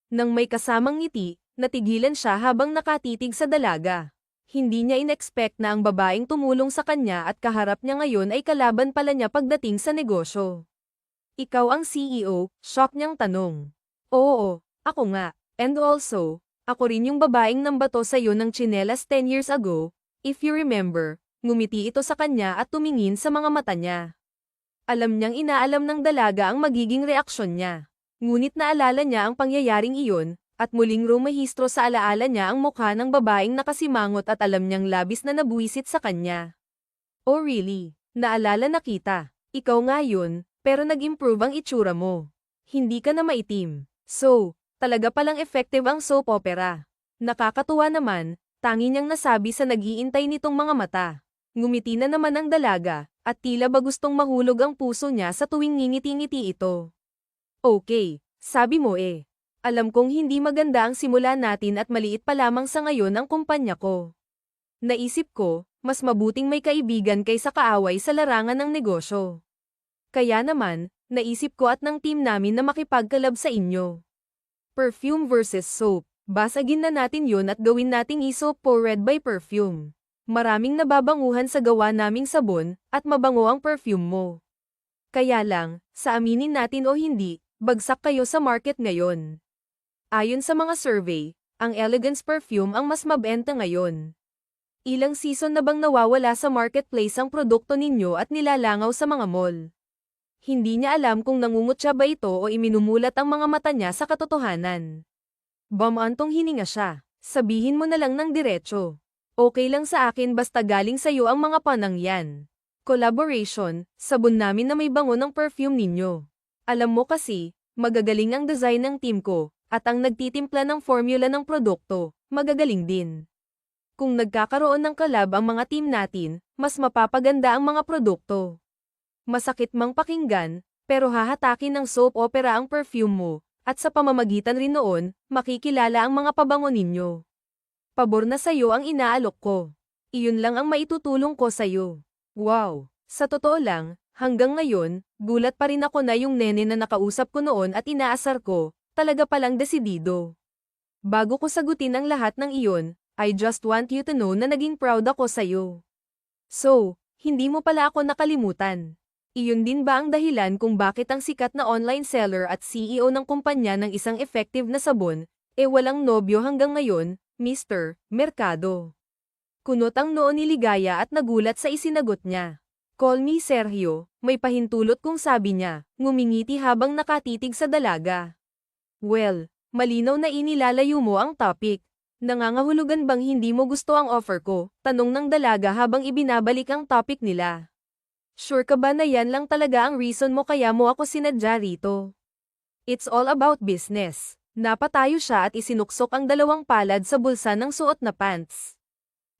Nang may kasamang ngiti, natigilan siya habang nakatitig sa dalaga. Hindi niya in-expect na ang babaeng tumulong sa kanya at kaharap niya ngayon ay kalaban pala niya pagdating sa negosyo. Ikaw ang CEO, shock niyang tanong. Oo, ako nga. And also, ako rin yung babaeng nambato sa'yo ng tsinelas 10 years ago, if you remember. Ngumiti ito sa kanya at tumingin sa mga mata niya. Alam niyang inaalam ng dalaga ang magiging reaksyon niya. Ngunit naalala niya ang pangyayaring iyon, at muling rumahistro sa alaala niya ang mukha ng babaeng nakasimangot at alam niyang labis na nabuwisit sa kanya. Oh really? Naalala na kita. Ikaw nga yun, pero nag-improve ang itsura mo. Hindi ka na maitim. So, talaga palang effective ang soap opera. Nakakatuwa naman, tangi niyang nasabi sa nag-iintay nitong mga mata. Ngumiti na naman ang dalaga, at tila ba gustong mahulog ang puso niya sa tuwing ngingiti-ngiti ito. Okay, sabi mo eh. Alam kong hindi maganda ang simula natin at maliit pa lamang sa ngayon ang kumpanya ko. Naisip ko, mas mabuting may kaibigan kaysa kaaway sa larangan ng negosyo. Kaya naman, naisip ko at ng team namin na makipagkalab sa inyo. Perfume versus soap. Basagin na natin yun at gawin nating e-soap po Red by Perfume. Maraming nababanguhan sa gawa naming sabon, at mabango ang perfume mo. Kaya lang, sa aminin natin o hindi, bagsak kayo sa market ngayon. Ayon sa mga survey, ang Elegance Perfume ang mas mabenta ngayon. Ilang season na bang nawawala sa marketplace ang produkto ninyo at nilalangaw sa mga mall? Hindi niya alam kung nangungutya ba ito o iminumulat ang mga mata niya sa katotohanan. Bamantong hininga siya. Sabihin mo na lang ng diretso. Okay lang sa akin basta galing sa'yo ang mga panang yan. Collaboration, sabon namin na may bango ng perfume ninyo. Alam mo kasi, magagaling ang design ng team ko, at ang nagtitimpla ng formula ng produkto, magagaling din. Kung nagkakaroon ng collab ang mga team natin, mas mapapaganda ang mga produkto. Masakit mang pakinggan, pero hahatakin ng soap opera ang perfume mo, at sa pamamagitan rin noon, makikilala ang mga pabango ninyo. Pabor na sa'yo ang inaalok ko. Iyon lang ang maitutulong ko sa'yo. Wow! Sa totoo lang, hanggang ngayon, gulat pa rin ako na yung nene na nakausap ko noon at inaasar ko, talaga palang desidido. Bago ko sagutin ang lahat ng iyon, I just want you to know na naging proud ako sa'yo. So, hindi mo pala ako nakalimutan. Iyon din ba ang dahilan kung bakit ang sikat na online seller at CEO ng kumpanya ng isang effective na sabon, walang nobyo hanggang ngayon, Mr. Mercado? Kunot ang noo ni Ligaya at nagulat sa isinagot niya. Call me Sergio, may pahintulot kung sabi niya, ngumingiti habang nakatitig sa dalaga. Well, malinaw na inilalayo mo ang topic. Nangangahulugan bang hindi mo gusto ang offer ko? Tanong ng dalaga habang ibinabalik ang topic nila. Sure ka ba na yan lang talaga ang reason mo kaya mo ako sinadya rito? It's all about business. Napatayo siya at isinuksok ang dalawang palad sa bulsa ng suot na pants.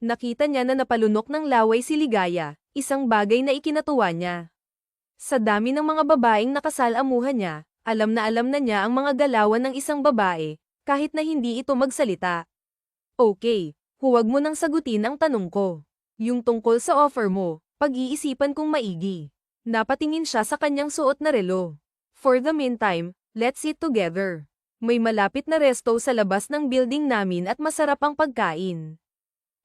Nakita niya na napalunok ng laway si Ligaya, isang bagay na ikinatuwa niya. Sa dami ng mga babaeng nakasalamuhan niya, alam na niya ang mga galawan ng isang babae, kahit na hindi ito magsalita. Okay, huwag mo nang sagutin ang tanong ko. Yung tungkol sa offer mo, pag-iisipan kong maigi. Napatingin siya sa kanyang suot na relo. For the meantime, let's eat together. May malapit na resto sa labas ng building namin at masarap ang pagkain.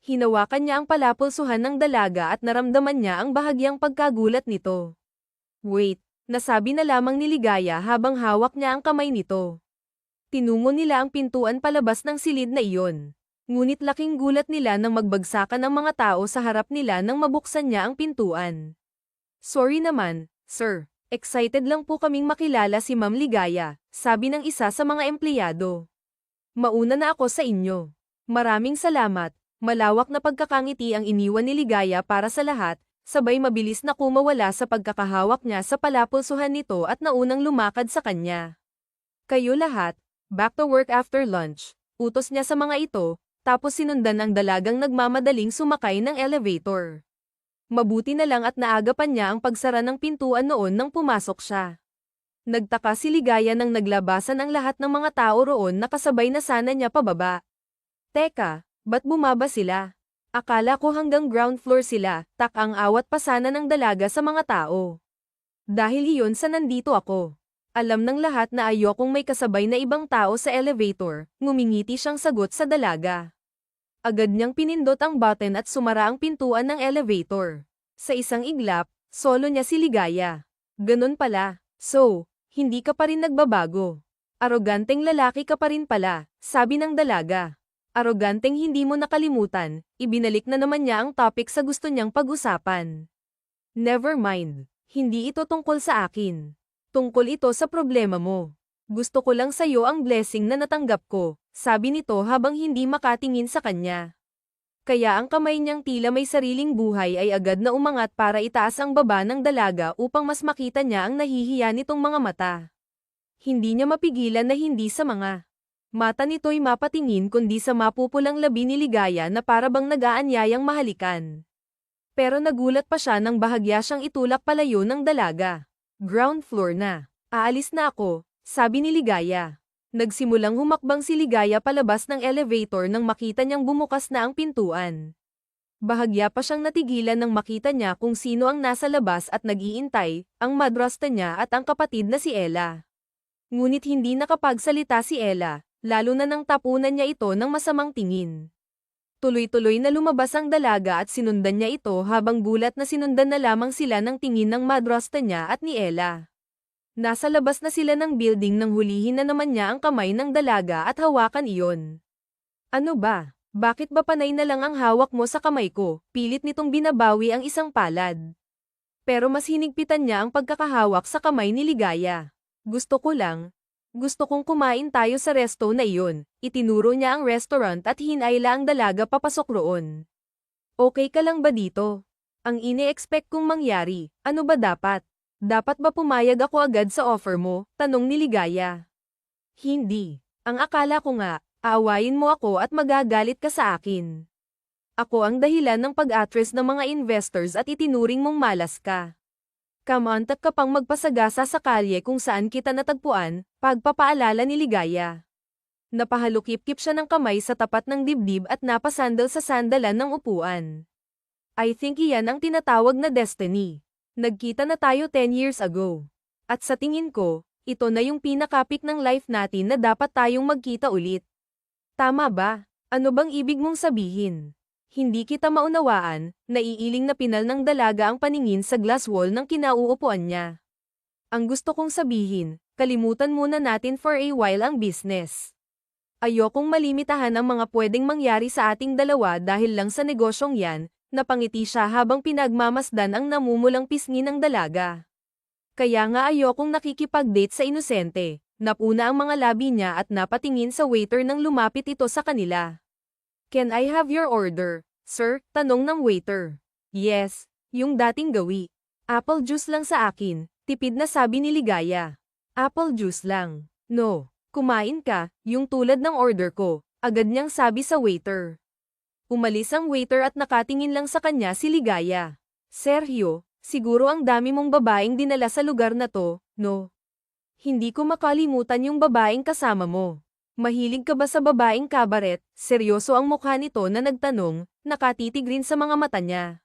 Hinawakan niya ang palapulsuhan ng dalaga at naramdaman niya ang bahagyang pagkagulat nito. Wait, nasabi na lamang ni Ligaya habang hawak niya ang kamay nito. Tinungo nila ang pintuan palabas ng silid na iyon. Ngunit laking gulat nila nang magbagsakan ang mga tao sa harap nila nang mabuksan niya ang pintuan. Sorry naman, sir. Excited lang po kaming makilala si Ma'am Ligaya, sabi ng isa sa mga empleyado. Mauna na ako sa inyo. Maraming salamat. Malawak na pagkakangiti ang iniwan ni Ligaya para sa lahat, sabay mabilis na kumawala sa pagkakahawak niya sa palapulsuhan nito at naunang lumakad sa kanya. Kayo lahat, back to work after lunch. Utos niya sa mga ito, tapos sinundan ang dalagang nagmamadaling sumakay ng elevator. Mabuti na lang at naagapan niya ang pagsara ng pintuan noon nang pumasok siya. Nagtaka si Ligaya nang naglabasan ang lahat ng mga tao roon na kasabay na sana niya pababa. Teka, ba't bumaba sila? Akala ko hanggang ground floor sila, ang awat pa sana ng dalaga sa mga tao. Dahil iyon sa nandito ako. Alam ng lahat na ayokong may kasabay na ibang tao sa elevator, ngumingiti siyang sagot sa dalaga. Agad niyang pinindot ang button at sumara ang pintuan ng elevator. Sa isang iglap, solo niya si Ligaya. Ganun pala. So, hindi ka pa rin nagbabago. Aroganteng lalaki ka pa rin pala, sabi ng dalaga. Aroganteng hindi mo nakalimutan, ibinalik na naman niya ang topic sa gusto niyang pag-usapan. Never mind. Hindi ito tungkol sa akin. Tungkol ito sa problema mo. Gusto ko lang sa'yo ang blessing na natanggap ko, sabi nito habang hindi makatingin sa kanya. Kaya ang kamay niyang tila may sariling buhay ay agad na umangat para itaas ang baba ng dalaga upang mas makita niya ang nahihiya nitong mga mata. Hindi niya mapigilan na hindi sa mga mata nito'y mapatingin kundi sa mapupulang labi ni Ligaya na para bang nag-aanyayang mahalikan. Pero nagulat pa siya nang bahagya siyang itulak palayo ng dalaga. Ground floor na. Aalis na ako, sabi ni Ligaya. Nagsimulang humakbang si Ligaya palabas ng elevator nang makita niyang bumukas na ang pintuan. Bahagya pa siyang natigilan nang makita niya kung sino ang nasa labas at nag-iintay, ang madrasta niya at ang kapatid na si Ella. Ngunit hindi nakapagsalita si Ella, lalo na nang tapunan niya ito ng masamang tingin. Tuloy-tuloy na lumabas ang dalaga at sinundan niya ito habang gulat na sinundan na lamang sila ng tingin ng madrasta niya at ni Ella. Nasa labas na sila ng building nang hulihin na naman niya ang kamay ng dalaga at hawakan iyon. Ano ba? Bakit ba panay na lang ang hawak mo sa kamay ko? Pilit nitong binabawi ang isang palad. Pero mas hinigpitan niya ang pagkakahawak sa kamay ni Ligaya. Gusto kong kumain tayo sa resto na iyon. Itinuro niya ang restaurant at hinayla ang dalaga papasok roon. Okay ka lang ba dito? Ang ine-expect kong mangyari, ano ba dapat? Dapat ba pumayag ako agad sa offer mo? Tanong ni Ligaya. Hindi. Ang akala ko nga, aawayin mo ako at magagalit ka sa akin. Ako ang dahilan ng pag-attract ng mga investors at itinuring mong malas ka. Kamantak ka pang magpasagasa sa kalye kung saan kita natagpuan, pagpapaalala ni Ligaya. Napahalukip-kip siya ng kamay sa tapat ng dibdib at napasandal sa sandalan ng upuan. I think iyan ang tinatawag na destiny. Nagkita na tayo 10 years ago. At sa tingin ko, ito na yung pinakapik ng life natin na dapat tayong magkita ulit. Tama ba? Ano bang ibig mong sabihin? Hindi kita maunawaan, naiiling na pinal ng dalaga ang paningin sa glass wall ng kinauupuan niya. Ang gusto kong sabihin, kalimutan muna natin for a while ang business. Ayokong malimitahan ang mga pwedeng mangyari sa ating dalawa dahil lang sa negosyong yan, napangiti siya habang pinagmamasdan ang namumulang pisngi ng dalaga. Kaya nga ayokong nakikipag-date sa inosente. Napuna ang mga labi niya at napatingin sa waiter nang lumapit ito sa kanila. Can I have your order, sir? Tanong ng waiter. Yes, yung dating gawi. Apple juice lang sa akin, tipid na sabi ni Ligaya. Apple juice lang. No, kumain ka, yung tulad ng order ko, agad niyang sabi sa waiter. Umalis ang waiter at nakatingin lang sa kanya si Ligaya. Sergio, siguro ang dami mong babaeng dinala sa lugar na to, no? Hindi ko makalimutan yung babaeng kasama mo. Mahilig ka ba sa babaeng kabaret? Seryoso ang mukha nito na nagtanong, nakatitig rin sa mga mata niya.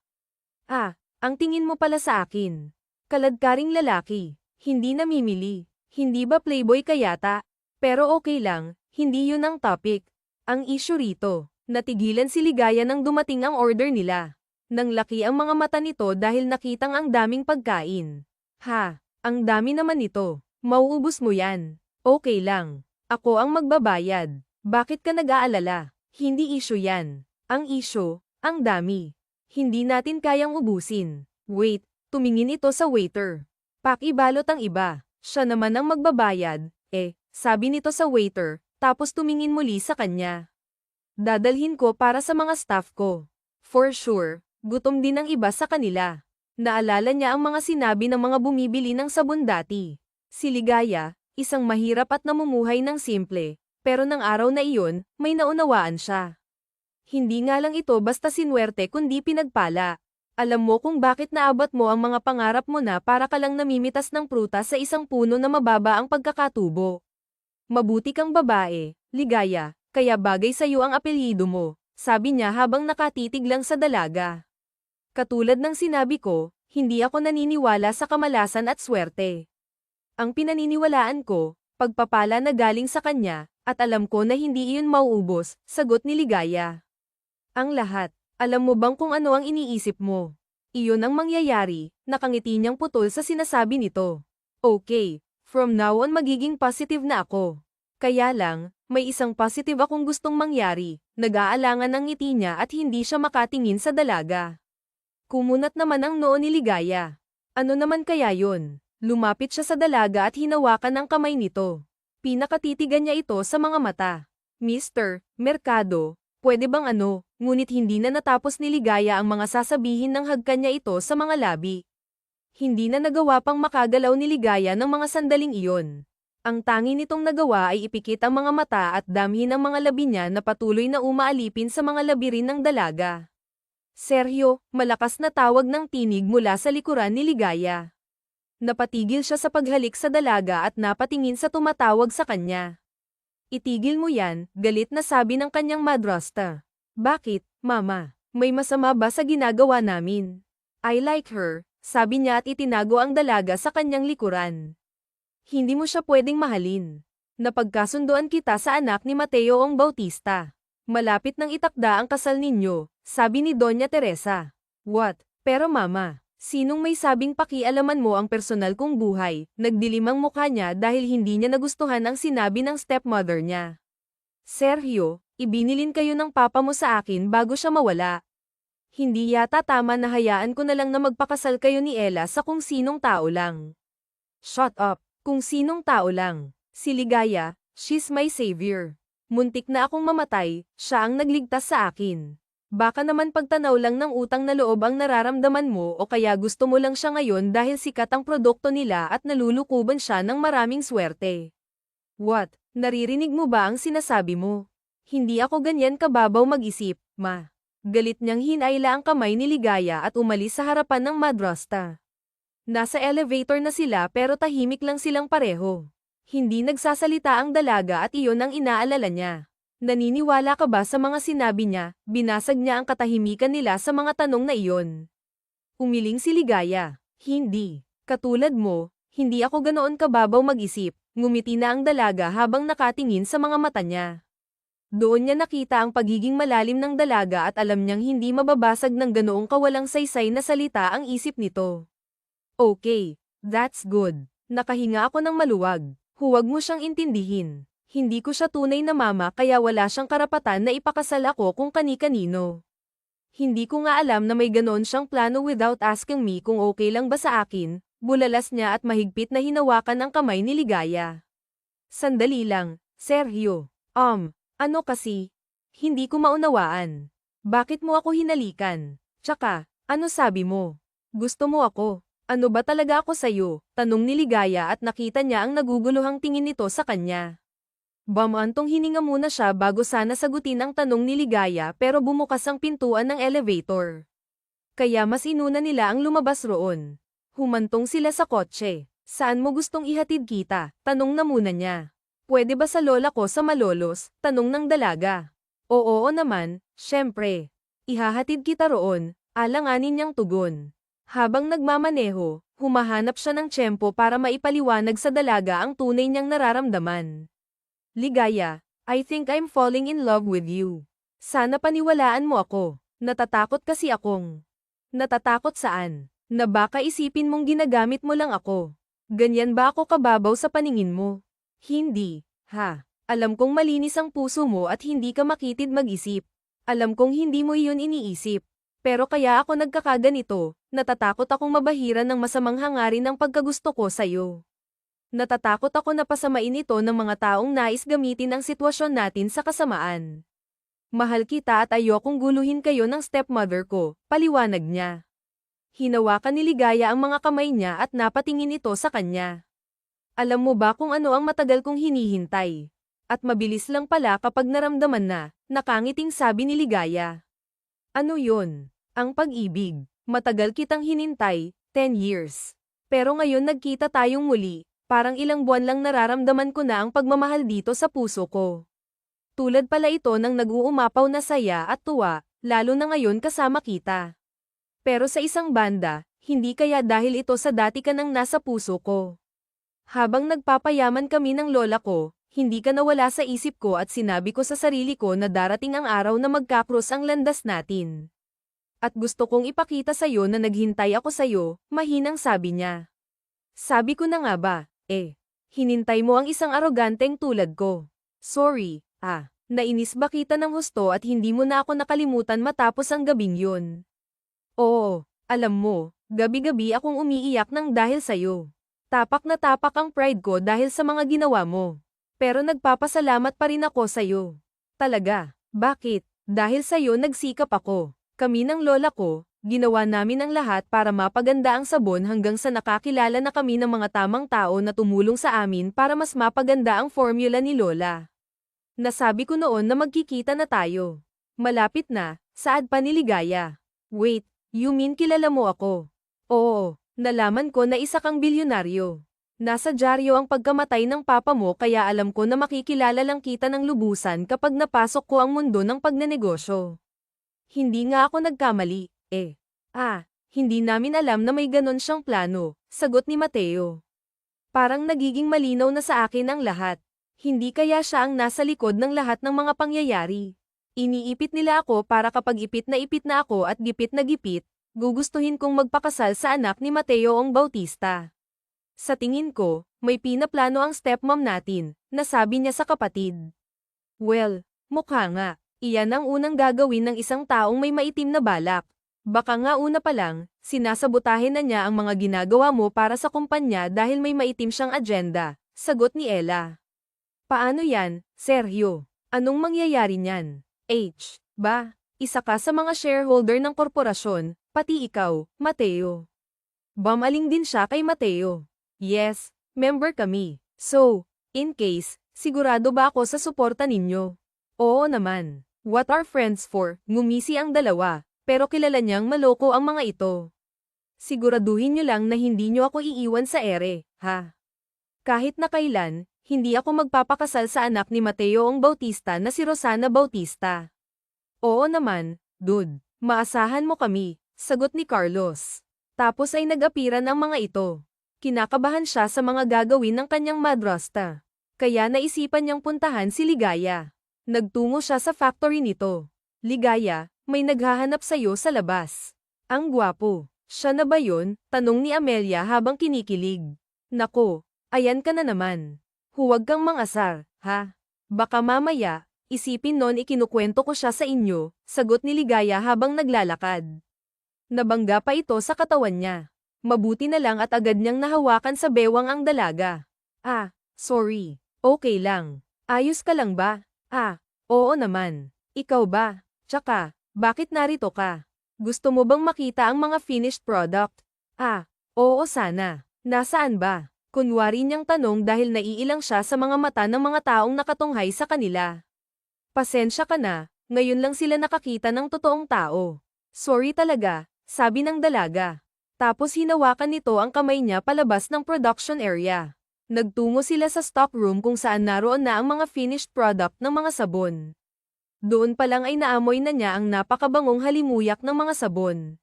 Ah, ang tingin mo pala sa akin. Kaladkaring lalaki. Hindi namimili. Hindi ba playboy ka yata? Pero okay lang, hindi yun ang topic. Ang issue rito, natigilan si Ligaya nang dumating ang order nila. Nang laki ang mga mata nito dahil nakitang ang daming pagkain. Ha, ang dami naman nito. Mauubos mo yan. Okay lang. Ako ang magbabayad. Bakit ka nag-aalala? Hindi issue yan. Ang issue, ang dami. Hindi natin kayang ubusin. Wait, tumingin ito sa waiter. Pakibalot ang iba. Siya naman ang magbabayad. Sabi nito sa waiter, tapos tumingin muli sa kanya. Dadalhin ko para sa mga staff ko. For sure, gutom din ang iba sa kanila. Naalala niya ang mga sinabi ng mga bumibili ng sabon dati. Si Ligaya, isang mahirap at namumuhay ng simple, pero ng araw na iyon, may naunawaan siya. Hindi nga lang ito basta sinuwerte kundi pinagpala. Alam mo kung bakit naabot mo ang mga pangarap mo na para ka lang namimitas ng prutas sa isang puno na mababa ang pagkakatubo. Mabuti kang babae, Ligaya, kaya bagay sa iyo ang apelyido mo, sabi niya habang nakatitig lang sa dalaga. Katulad ng sinabi ko, hindi ako naniniwala sa kamalasan at swerte. Ang pinaniniwalaan ko, pagpapala na galing sa kanya, at alam ko na hindi iyon mauubos, sagot ni Ligaya. Ang lahat, alam mo bang kung ano ang iniisip mo? Iyon ang mangyayari, nakangiti niyang putol sa sinasabi nito. Okay, from now on magiging positive na ako. Kaya lang, may isang positive akong gustong mangyari, nag-aalangan ang ngiti niya at hindi siya makatingin sa dalaga. Kumunat naman ang noo ni Ligaya. Ano naman kaya yun? Lumapit siya sa dalaga at hinawakan ang kamay nito. Pinakatitigan niya ito sa mga mata. Mr. Mercado, pwede bang ano? Ngunit hindi na natapos ni Ligaya ang mga sasabihin ng hagkan niya ito sa mga labi. Hindi na nagawa pang makagalaw ni Ligaya ng mga sandaling iyon. Ang tangi nitong nagawa ay ipikit ang mga mata at damhin ang mga labi niya na patuloy na umaalipin sa mga labi rin ng dalaga. Sergio, malakas na tawag ng tinig mula sa likuran ni Ligaya. Napatigil siya sa paghalik sa dalaga at napatingin sa tumatawag sa kanya. Itigil mo yan, galit na sabi ng kanyang madrasta. Bakit, mama? May masama ba sa ginagawa namin? I like her, sabi niya at itinago ang dalaga sa kanyang likuran. Hindi mo siya pwedeng mahalin. Napagkasunduan kita sa anak ni Mateo Ong Bautista. Malapit nang itakda ang kasal ninyo, sabi ni Doña Teresa. What? Pero mama, sinong may sabing pakialaman mo ang personal kong buhay? Nagdilim ang mukha niya dahil hindi niya nagustuhan ang sinabi ng stepmother niya. Sergio, ibinilin kayo ng papa mo sa akin bago siya mawala. Hindi yata tama na hayaan ko na lang na magpakasal kayo ni Ella sa kung sinong tao lang. Shut up, kung sinong tao lang. Si Ligaya, she's my savior. Muntik na akong mamatay, siya ang nagligtas sa akin. Baka naman pagtanaw lang ng utang na loob ang nararamdaman mo o kaya gusto mo lang siya ngayon dahil sikat ang produkto nila at nalulukuban siya ng maraming swerte. What? Naririnig mo ba ang sinasabi mo? Hindi ako ganyan kababaw mag-isip, ma. Galit niyang hinayla ang kamay ni Ligaya at umalis sa harapan ng madrasta. Nasa elevator na sila pero tahimik lang silang pareho. Hindi nagsasalita ang dalaga at iyon ang inaalala niya. Naniniwala ka ba sa mga sinabi niya? Binasag niya ang katahimikan nila sa mga tanong na iyon. Umiling si Ligaya. Hindi. Katulad mo, hindi ako ganoon kababaw mag-isip. Ngumiti na ang dalaga habang nakatingin sa mga mata niya. Doon niya nakita ang pagiging malalim ng dalaga at alam niyang hindi mababasag ng ganoong kawalang saysay na salita ang isip nito. Okay, that's good. Nakahinga ako ng maluwag. Huwag mo siyang intindihin. Hindi ko siya tunay na mama kaya wala siyang karapatan na ipakasal ako kung kani-kanino. Hindi ko nga alam na may ganoon siyang plano without asking me kung okay lang ba sa akin. Bulalas niya at mahigpit na hinawakan ang kamay ni Ligaya. Sandali lang, Sergio. Ano kasi? Hindi ko maunawaan. Bakit mo ako hinalikan? Tsaka, ano sabi mo? Gusto mo ako? Ano ba talaga ako sa'yo? Tanong ni Ligaya at nakita niya ang naguguluhang tingin nito sa kanya. Bamantong hininga muna siya bago sana sagutin ang tanong ni Ligaya pero bumukas ang pintuan ng elevator. Kaya mas inuna nila ang lumabas roon. Humantong sila sa kotse. Saan mo gustong ihatid kita? Tanong na muna niya. Pwede ba sa lola ko sa Malolos? Tanong ng dalaga. Oo naman, syempre. Ihahatid kita roon, alanganin niyang tugon. Habang nagmamaneho, humahanap siya ng tiyempo para maipaliwanag sa dalaga ang tunay niyang nararamdaman. Ligaya, I think I'm falling in love with you. Sana paniwalaan mo ako. Natatakot kasi akong. Natatakot saan? Na baka isipin mong ginagamit mo lang ako. Ganyan ba ako kababaw sa paningin mo? Hindi, ha? Alam kong malinis ang puso mo at hindi ka makitid mag-isip. Alam kong hindi mo iyon iniisip. Pero kaya ako nagkakaganito, natatakot akong mabahiran ng masamang hangarin ng pagkagusto ko sa'yo. Natatakot ako na pasamain ito ng mga taong nais gamitin ang sitwasyon natin sa kasamaan. Mahal kita at ayokong guluhin kayo ng stepmother ko, paliwanag niya. Hinawakan ni Ligaya ang mga kamay niya at napatingin ito sa kanya. Alam mo ba kung ano ang matagal kong hinihintay? At mabilis lang pala kapag naramdaman na, nakangiting sabi ni Ligaya. Ano yun? Ang pag-ibig. Matagal kitang hinintay, 10 years. Pero ngayon nagkita tayong muli, parang ilang buwan lang nararamdaman ko na ang pagmamahal dito sa puso ko. Tulad pala ito ng nag-uumapaw na saya at tuwa, lalo na ngayon kasama kita. Pero sa isang banda, hindi kaya dahil ito sa dati ka nang nasa puso ko. Habang nagpapayaman kami ng lola ko, hindi ka nawala sa isip ko at sinabi ko sa sarili ko na darating ang araw na magkakross ang landas natin. At gusto kong ipakita sa'yo na naghintay ako sa'yo, mahinang sabi niya. Sabi ko na nga ba, hinintay mo ang isang aroganteng tulad ko. Sorry, nainis ba kita ng husto at hindi mo na ako nakalimutan matapos ang gabing yun? Oo, alam mo, gabi-gabi akong umiiyak ng dahil sa'yo. Tapak na tapak ang pride ko dahil sa mga ginawa mo. Pero nagpapasalamat pa rin ako sa'yo. Talaga, bakit? Dahil sa'yo nagsikap ako. Kami ng lola ko, ginawa namin ang lahat para mapaganda ang sabon hanggang sa nakakilala na kami ng mga tamang tao na tumulong sa amin para mas mapaganda ang formula ni lola. Nasabi ko noon na magkikita na tayo. Malapit na, saad pa ni Ligaya. Wait, you mean kilala mo ako? Oo, nalaman ko na isa kang bilyonaryo. Nasa dyaryo ang pagkamatay ng papa mo kaya alam ko na makikilala lang kita ng lubusan kapag napasok ko ang mundo ng pagnenegosyo. Hindi nga ako nagkamali, eh. Hindi namin alam na may ganon siyang plano, sagot ni Mateo. Parang nagiging malinaw na sa akin ang lahat. Hindi kaya siya ang nasa likod ng lahat ng mga pangyayari. Iniipit nila ako para kapag ipit na ako at gipit na gipit, gugustuhin kong magpakasal sa anak ni Mateo Ong Bautista. Sa tingin ko, may pinaplano ang stepmom natin, nasabi niya sa kapatid. Well, mukha nga, iyan ang unang gagawin ng isang taong may maitim na balak. Baka nga una pa lang, sinasabotahin na niya ang mga ginagawa mo para sa kumpanya dahil may maitim siyang agenda, sagot ni Ella. Paano yan, Sergio? Anong mangyayari niyan? Isa ka sa mga shareholder ng korporasyon, pati ikaw, Mateo. Bamaling din siya kay Mateo. Yes, member kami. So, in case, sigurado ba ako sa suporta ninyo? Oo naman. What are friends for? Ngumisi ang dalawa. Pero kilala niyang maloko ang mga ito. Siguraduhin niyo lang na hindi niyo ako iiwan sa ere, ha? Kahit na kailan, hindi ako magpapakasal sa anak ni Mateo Ong Bautista na si Rosana Bautista. Oo naman, dude. Maasahan mo kami, sagot ni Carlos. Tapos ay nag-apiran ang mga ito. Kinakabahan siya sa mga gagawin ng kanyang madrasta. Kaya naisipan niyang puntahan si Ligaya. Nagtungo siya sa factory nito. Ligaya, may naghahanap sa'yo sa labas. Ang gwapo. Siya na ba yun? Tanong ni Amelia habang kinikilig. Nako, ayan ka na naman. Huwag kang mangasar, ha? Baka mamaya, isipin nun ikinukwento ko siya sa inyo, sagot ni Ligaya habang naglalakad. Nabangga pa ito sa katawan niya. Mabuti na lang at agad niyang nahawakan sa bewang ang dalaga. Sorry. Okay lang. Ayos ka lang ba? Oo naman. Ikaw ba? Tsaka, bakit narito ka? Gusto mo bang makita ang mga finished product? Oo sana. Nasaan ba? Kunwari niyang tanong dahil naiilang siya sa mga mata ng mga taong nakatunghay sa kanila. Pasensya ka na, ngayon lang sila nakakita ng totoong tao. Sorry talaga, sabi ng dalaga. Tapos hinawakan nito ang kamay niya palabas ng production area. Nagtungo sila sa stockroom kung saan naroon na ang mga finished product ng mga sabon. Doon pa lang ay naamoy na niya ang napakabangong halimuyak ng mga sabon.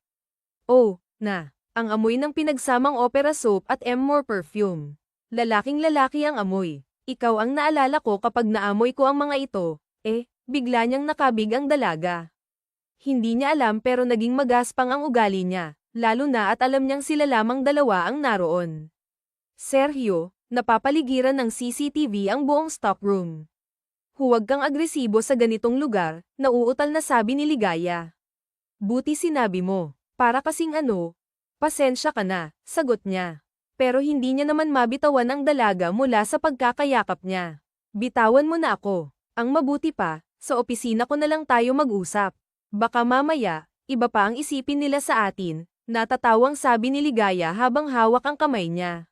Ang amoy ng pinagsamang opera soap at More perfume. Lalaking-lalaki ang amoy. Ikaw ang naalala ko kapag naamoy ko ang mga ito. Bigla niyang nakabig ang dalaga. Hindi niya alam pero naging magaspang ang ugali niya, lalo na at alam niyang sila lamang dalawa ang naroon. Sergio, napapaligiran ng CCTV ang buong stockroom. Huwag kang agresibo sa ganitong lugar, nauutal na sabi ni Ligaya. Buti sinabi mo, para kasing pasensya ka na, sagot niya. Pero hindi niya naman mabitawan ang dalaga mula sa pagkakayakap niya. Bitawan mo na ako. Ang mabuti pa, sa opisina ko na lang tayo mag-usap. Baka mamaya, iba pa ang isipin nila sa atin, natatawang sabi ni Ligaya habang hawak ang kamay niya.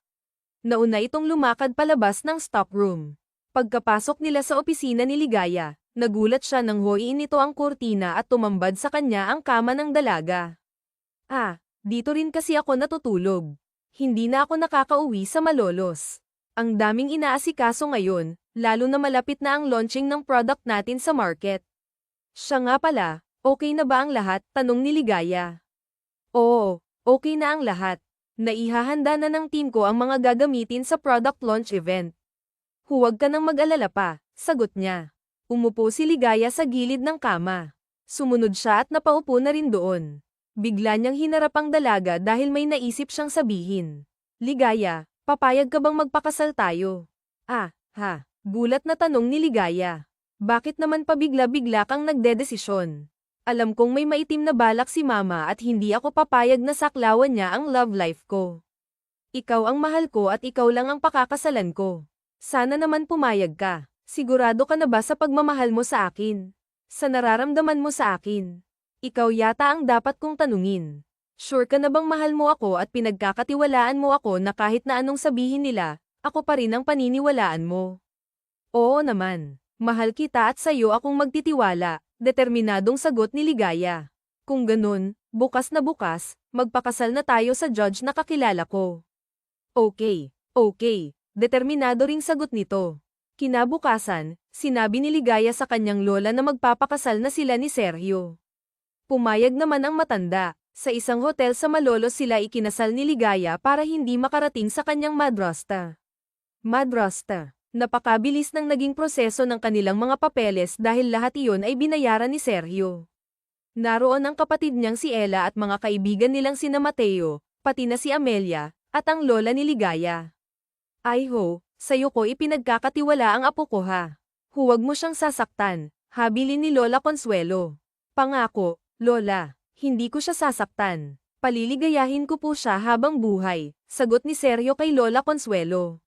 Nauna itong lumakad palabas ng stockroom. Pagkapasok nila sa opisina ni Ligaya, nagulat siya nang hoiin nito ang kurtina at tumambad sa kanya ang kama ng dalaga. Dito rin kasi ako natutulog. Hindi na ako nakakauwi sa Malolos. Ang daming inaasikaso ngayon, lalo na malapit na ang launching ng product natin sa market. Siya nga pala, okay na ba ang lahat? Tanong ni Ligaya. Oo, okay na ang lahat. Naihahanda na ng team ko ang mga gagamitin sa product launch event. Huwag ka nang mag-alala pa, sagot niya. Umupo si Ligaya sa gilid ng kama. Sumunod siya at napaupo na rin doon. Bigla niyang hinarap ang dalaga dahil may naisip siyang sabihin. Ligaya, papayag ka bang magpakasal tayo? Gulat na tanong ni Ligaya. Bakit naman pabigla-bigla kang nagdedesisyon? Alam kong may maitim na balak si mama at hindi ako papayag na saklawan niya ang love life ko. Ikaw ang mahal ko at ikaw lang ang pakakasalan ko. Sana naman pumayag ka. Sigurado ka na ba sa pagmamahal mo sa akin? Sa nararamdaman mo sa akin? Ikaw yata ang dapat kong tanungin. Sure ka na bang mahal mo ako at pinagkakatiwalaan mo ako na kahit na anong sabihin nila, ako pa rin ang paniniwalaan mo? Oo naman. Mahal kita at sa'yo akong magtitiwala, determinadong sagot ni Ligaya. Kung ganun, bukas na bukas, magpakasal na tayo sa judge na kakilala ko. Okay. Determinado ring sagot nito. Kinabukasan, sinabi ni Ligaya sa kanyang lola na magpapakasal na sila ni Sergio. Pumayag naman ang matanda. Sa isang hotel sa Malolos sila ikinasal ni Ligaya para hindi makarating sa kanyang madrasta. Madrasta. Napakabilis ng naging proseso ng kanilang mga papeles dahil lahat iyon ay binayaran ni Sergio. Naroon ang kapatid niyang si Ella at mga kaibigan nilang sina Mateo, pati na si Amelia, at ang lola ni Ligaya. Ay ho, sa'yo ko ipinagkakatiwala ang apo ko ha. Huwag mo siyang sasaktan, habilin ni Lola Consuelo. Pangako, Lola, hindi ko siya sasaktan. Paliligayahin ko po siya habang buhay, sagot ni Sergio kay Lola Consuelo.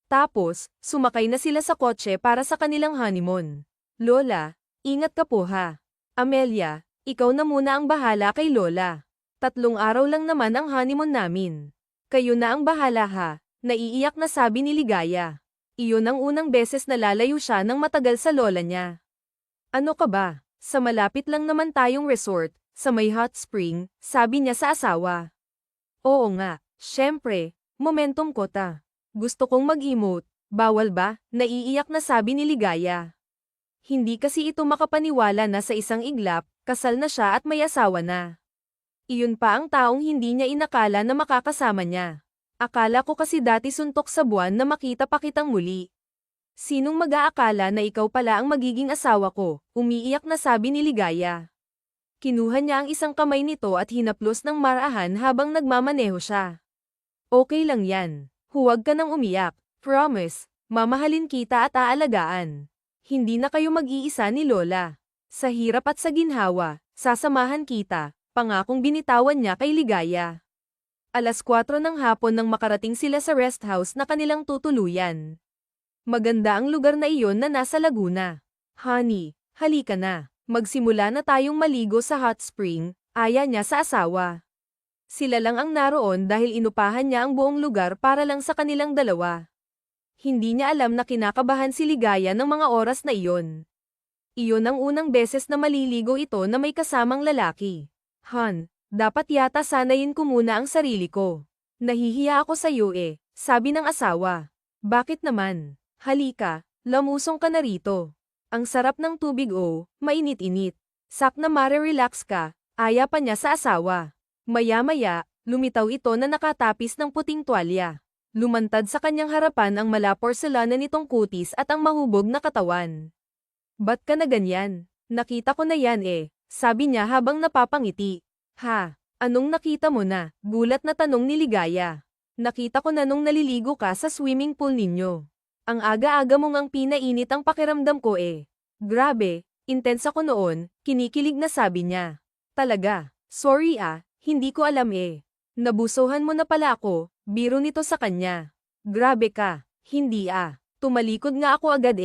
Tapos, sumakay na sila sa kotse para sa kanilang honeymoon. Lola, ingat ka po ha. Amelia, ikaw na muna ang bahala kay Lola. 3 araw lang naman ang honeymoon namin. Kayo na ang bahala ha, naiiyak na sabi ni Ligaya. Iyon ang unang beses na lalayo siya ng matagal sa lola niya. Ano ka ba? Sa malapit lang naman tayong resort, sa may hot spring, sabi niya sa asawa. Oo nga, syempre, momentum ko ta. Gusto kong mag-emote, bawal ba? Naiiyak na sabi ni Ligaya. Hindi kasi ito makapaniwala na sa isang iglap, kasal na siya at may asawa na. Iyon pa ang taong hindi niya inakala na makakasama niya. Akala ko kasi dati suntok sa buwan na makita pa kitang muli. Sinong mag-aakala na ikaw pala ang magiging asawa ko? Umiiyak na sabi ni Ligaya. Kinuha niya ang isang kamay nito at hinaplos ng marahan habang nagmamaneho siya. Okay lang yan. Huwag ka nang umiyak. Promise, mamahalin kita at aalagaan. Hindi na kayo mag-iisa ni Lola. Sa hirap at sa ginhawa, sasamahan kita. Pangakong binitawan niya kay Ligaya. 4:00 ng hapon nang makarating sila sa rest house na kanilang tutuluyan. Maganda ang lugar na iyon na nasa Laguna. Honey, halika na. Magsimula na tayong maligo sa hot spring, aya niya sa asawa. Sila lang ang naroon dahil inupahan niya ang buong lugar para lang sa kanilang dalawa. Hindi niya alam na kinakabahan si Ligaya ng mga oras na iyon. Iyon ang unang beses na maliligo ito na may kasamang lalaki. Han, dapat yata sanayin ko muna ang sarili ko. Nahihiya ako sa iyo sabi ng asawa. Bakit naman? Halika, lamusong ka na rito. Ang sarap ng tubig mainit-init. Sak na mare-relax ka, aya pa niya sa asawa. Maya-maya, lumitaw ito na nakatapis ng puting tuwalya. Lumantad sa kanyang harapan ang mala-porselana nitong kutis at ang mahubog na katawan. Ba't ka na ganyan? Nakita ko na yan sabi niya habang napapangiti. Ha, anong nakita mo na? Gulat na tanong ni Ligaya. Nakita ko na nung naliligo ka sa swimming pool ninyo. Ang aga-aga mong ang pinainit ang pakiramdam ko Grabe, intense ako noon, kinikilig na sabi niya. Talaga, sorry hindi ko alam Nabusuhan mo na pala ako, biro nito sa kanya. Grabe ka, hindi Tumalikod nga ako agad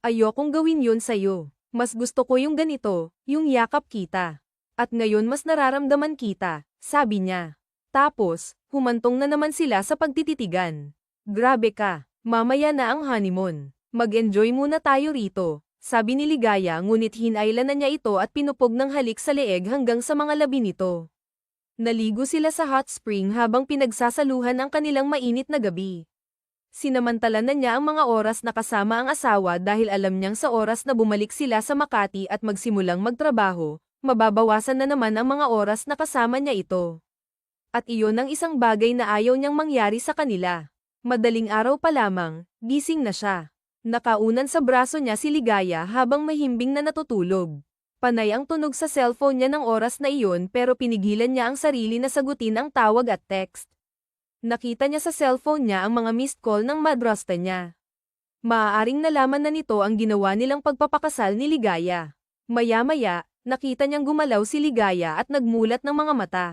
Ayokong gawin yun sa'yo. Mas gusto ko yung ganito, yung yakap kita. At ngayon mas nararamdaman kita, sabi niya. Tapos, humantong na naman sila sa pagtititigan. Grabe ka. Mamaya na ang honeymoon. Mag-enjoy muna tayo rito, sabi ni Ligaya ngunit hinailan na niya ito at pinupog ng halik sa leeg hanggang sa mga labi nito. Naligo sila sa hot spring habang pinagsasaluhan ang kanilang mainit na gabi. Sinamantala na niya ang mga oras na kasama ang asawa dahil alam niyang sa oras na bumalik sila sa Makati at magsimulang magtrabaho, mababawasan na naman ang mga oras na kasama niya ito. At iyon ang isang bagay na ayaw niyang mangyari sa kanila. Madaling araw pa lamang, gising na siya. Nakaunan sa braso niya si Ligaya habang mahimbing na natutulog. Panay ang tunog sa cellphone niya ng oras na iyon pero pinigilan niya ang sarili na sagutin ang tawag at text. Nakita niya sa cellphone niya ang mga missed call ng madrasta niya. Maaaring nalaman na nito ang ginawa nilang pagpapakasal ni Ligaya. Maya-maya, nakita niyang gumalaw si Ligaya at nagmulat ng mga mata.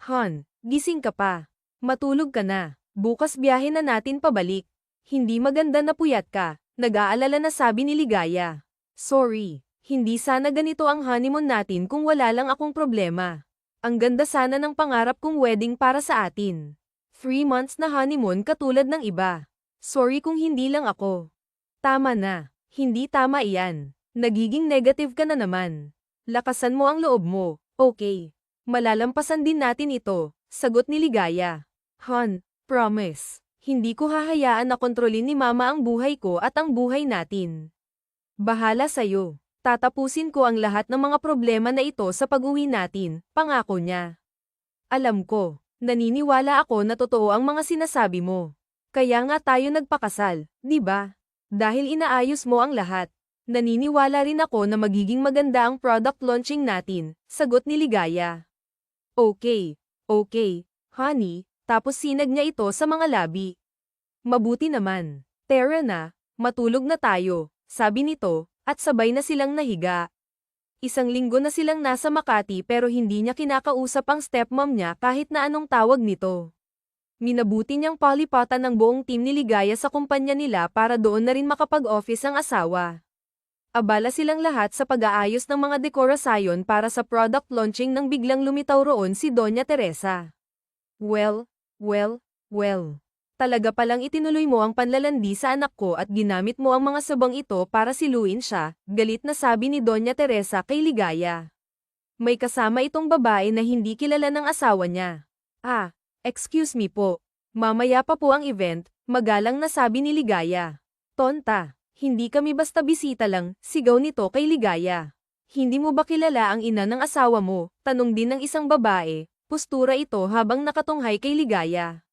Han, gising ka pa. Matulog ka na. Bukas biyahe na natin pabalik. Hindi maganda na puyat ka, nag-aalala na sabi ni Ligaya. Sorry, hindi sana ganito ang honeymoon natin kung wala lang akong problema. Ang ganda sana ng pangarap kong wedding para sa atin. 3 months na honeymoon katulad ng iba. Sorry kung hindi lang ako. Tama na, hindi tama iyan. Nagiging negative ka na naman. Lakasan mo ang loob mo, okay. Malalampasan din natin ito, sagot ni Ligaya. Han, promise, hindi ko hahayaan na kontrolin ni Mama ang buhay ko at ang buhay natin. Bahala sa'yo. Tatapusin ko ang lahat ng mga problema na ito sa pag-uwi natin, pangako niya. Alam ko, naniniwala ako na totoo ang mga sinasabi mo. Kaya nga tayo nagpakasal, di ba? Dahil inaayos mo ang lahat. Naniniwala rin ako na magiging maganda ang product launching natin, sagot ni Ligaya. Okay, honey, tapos sinag niya ito sa mga labi. Mabuti naman. Tara na, matulog na tayo, sabi nito, at sabay na silang nahiga. Isang linggo na silang nasa Makati pero hindi niya kinakausap ang stepmom niya kahit na anong tawag nito. Minabuti niyang palipatan ng buong team ni Ligaya sa kumpanya nila para doon na rin makapag-office ang asawa. Abala silang lahat sa pag-aayos ng mga dekorasyon para sa product launching nang biglang lumitaw roon si Doña Teresa. Well. Talaga palang itinuloy mo ang panlalandi sa anak ko at ginamit mo ang mga sabang ito para siluin siya, galit na sabi ni Doña Teresa kay Ligaya. May kasama itong babae na hindi kilala ng asawa niya. Excuse me po. Mamaya pa po ang event, magalang na sabi ni Ligaya. Tonta, hindi kami basta bisita lang, sigaw nito kay Ligaya. Hindi mo ba kilala ang ina ng asawa mo? Tanong din ng isang babae, postura ito habang nakatunghay kay Ligaya.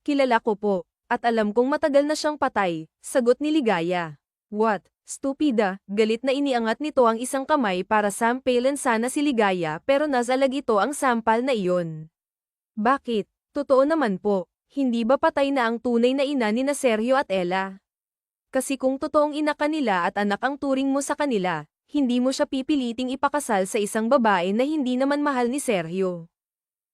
Kilala ko po, at alam kong matagal na siyang patay, sagot ni Ligaya. What? Stupida, galit na iniangat nito ang isang kamay para sampalin sana si Ligaya pero nasalag ito ang sampal na iyon. Bakit? Totoo naman po, hindi ba patay na ang tunay na ina ni na Sergio at Ella? Kasi kung totoong ina kanila at anak ang turing mo sa kanila, hindi mo siya pipiliting ipakasal sa isang babae na hindi naman mahal ni Sergio.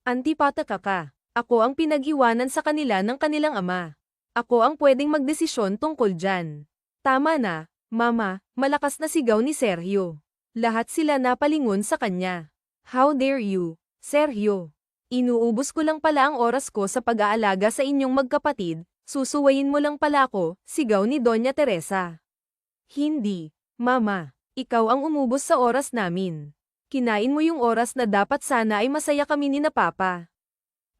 Antipata ka. Ako ang pinag-iwanan sa kanila ng kanilang ama. Ako ang pwedeng magdesisyon tungkol dyan. Tama na, mama, malakas na sigaw ni Sergio. Lahat sila napalingon sa kanya. How dare you, Sergio? Inuubos ko lang pala ang oras ko sa pag-aalaga sa inyong magkapatid, susuwayin mo lang pala ako, sigaw ni Doña Teresa. Hindi, mama, ikaw ang umubos sa oras namin. Kinain mo yung oras na dapat sana ay masaya kami ni na Papa.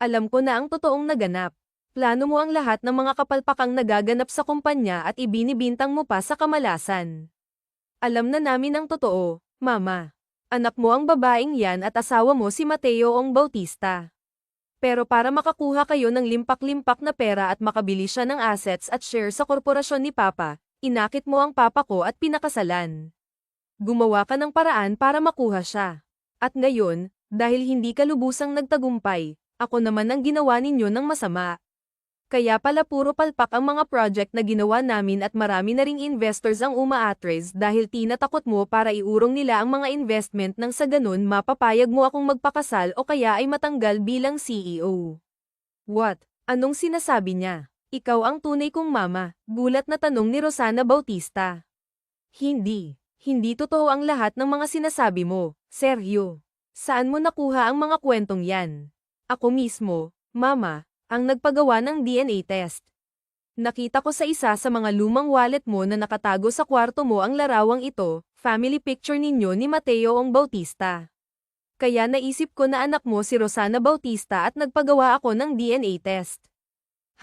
Alam ko na ang totoong naganap. Plano mo ang lahat ng mga kapalpakang nagaganap sa kumpanya at ibinibintang mo pa sa kamalasan. Alam na namin ang totoo, mama. Anak mo ang babaeng yan at asawa mo si Mateo Ong Bautista. Pero para makakuha kayo ng limpak-limpak na pera at makabili siya ng assets at share sa korporasyon ni Papa, inakit mo ang papa ko at pinakasalan. Gumawa ka ng paraan para makuha siya. At ngayon, dahil hindi ka lubusang nagtagumpay, ako naman ang ginawa ninyo ng masama. Kaya pala puro palpak ang mga project na ginawa namin at marami na ring investors ang umaatres dahil tinatakot mo para iurong nila ang mga investment nang sa ganun mapapayag mo akong magpakasal o kaya ay matanggal bilang CEO. What? Anong sinasabi niya? Ikaw ang tunay kong mama, gulat na tanong ni Rosana Bautista. Hindi totoo ang lahat ng mga sinasabi mo, Sergio. Saan mo nakuha ang mga kwentong yan? Ako mismo, mama, ang nagpagawa ng DNA test. Nakita ko sa isa sa mga lumang wallet mo na nakatago sa kwarto mo ang larawang ito, family picture ninyo ni Mateo Ong Bautista. Kaya naisip ko na anak mo si Rosana Bautista at nagpagawa ako ng DNA test.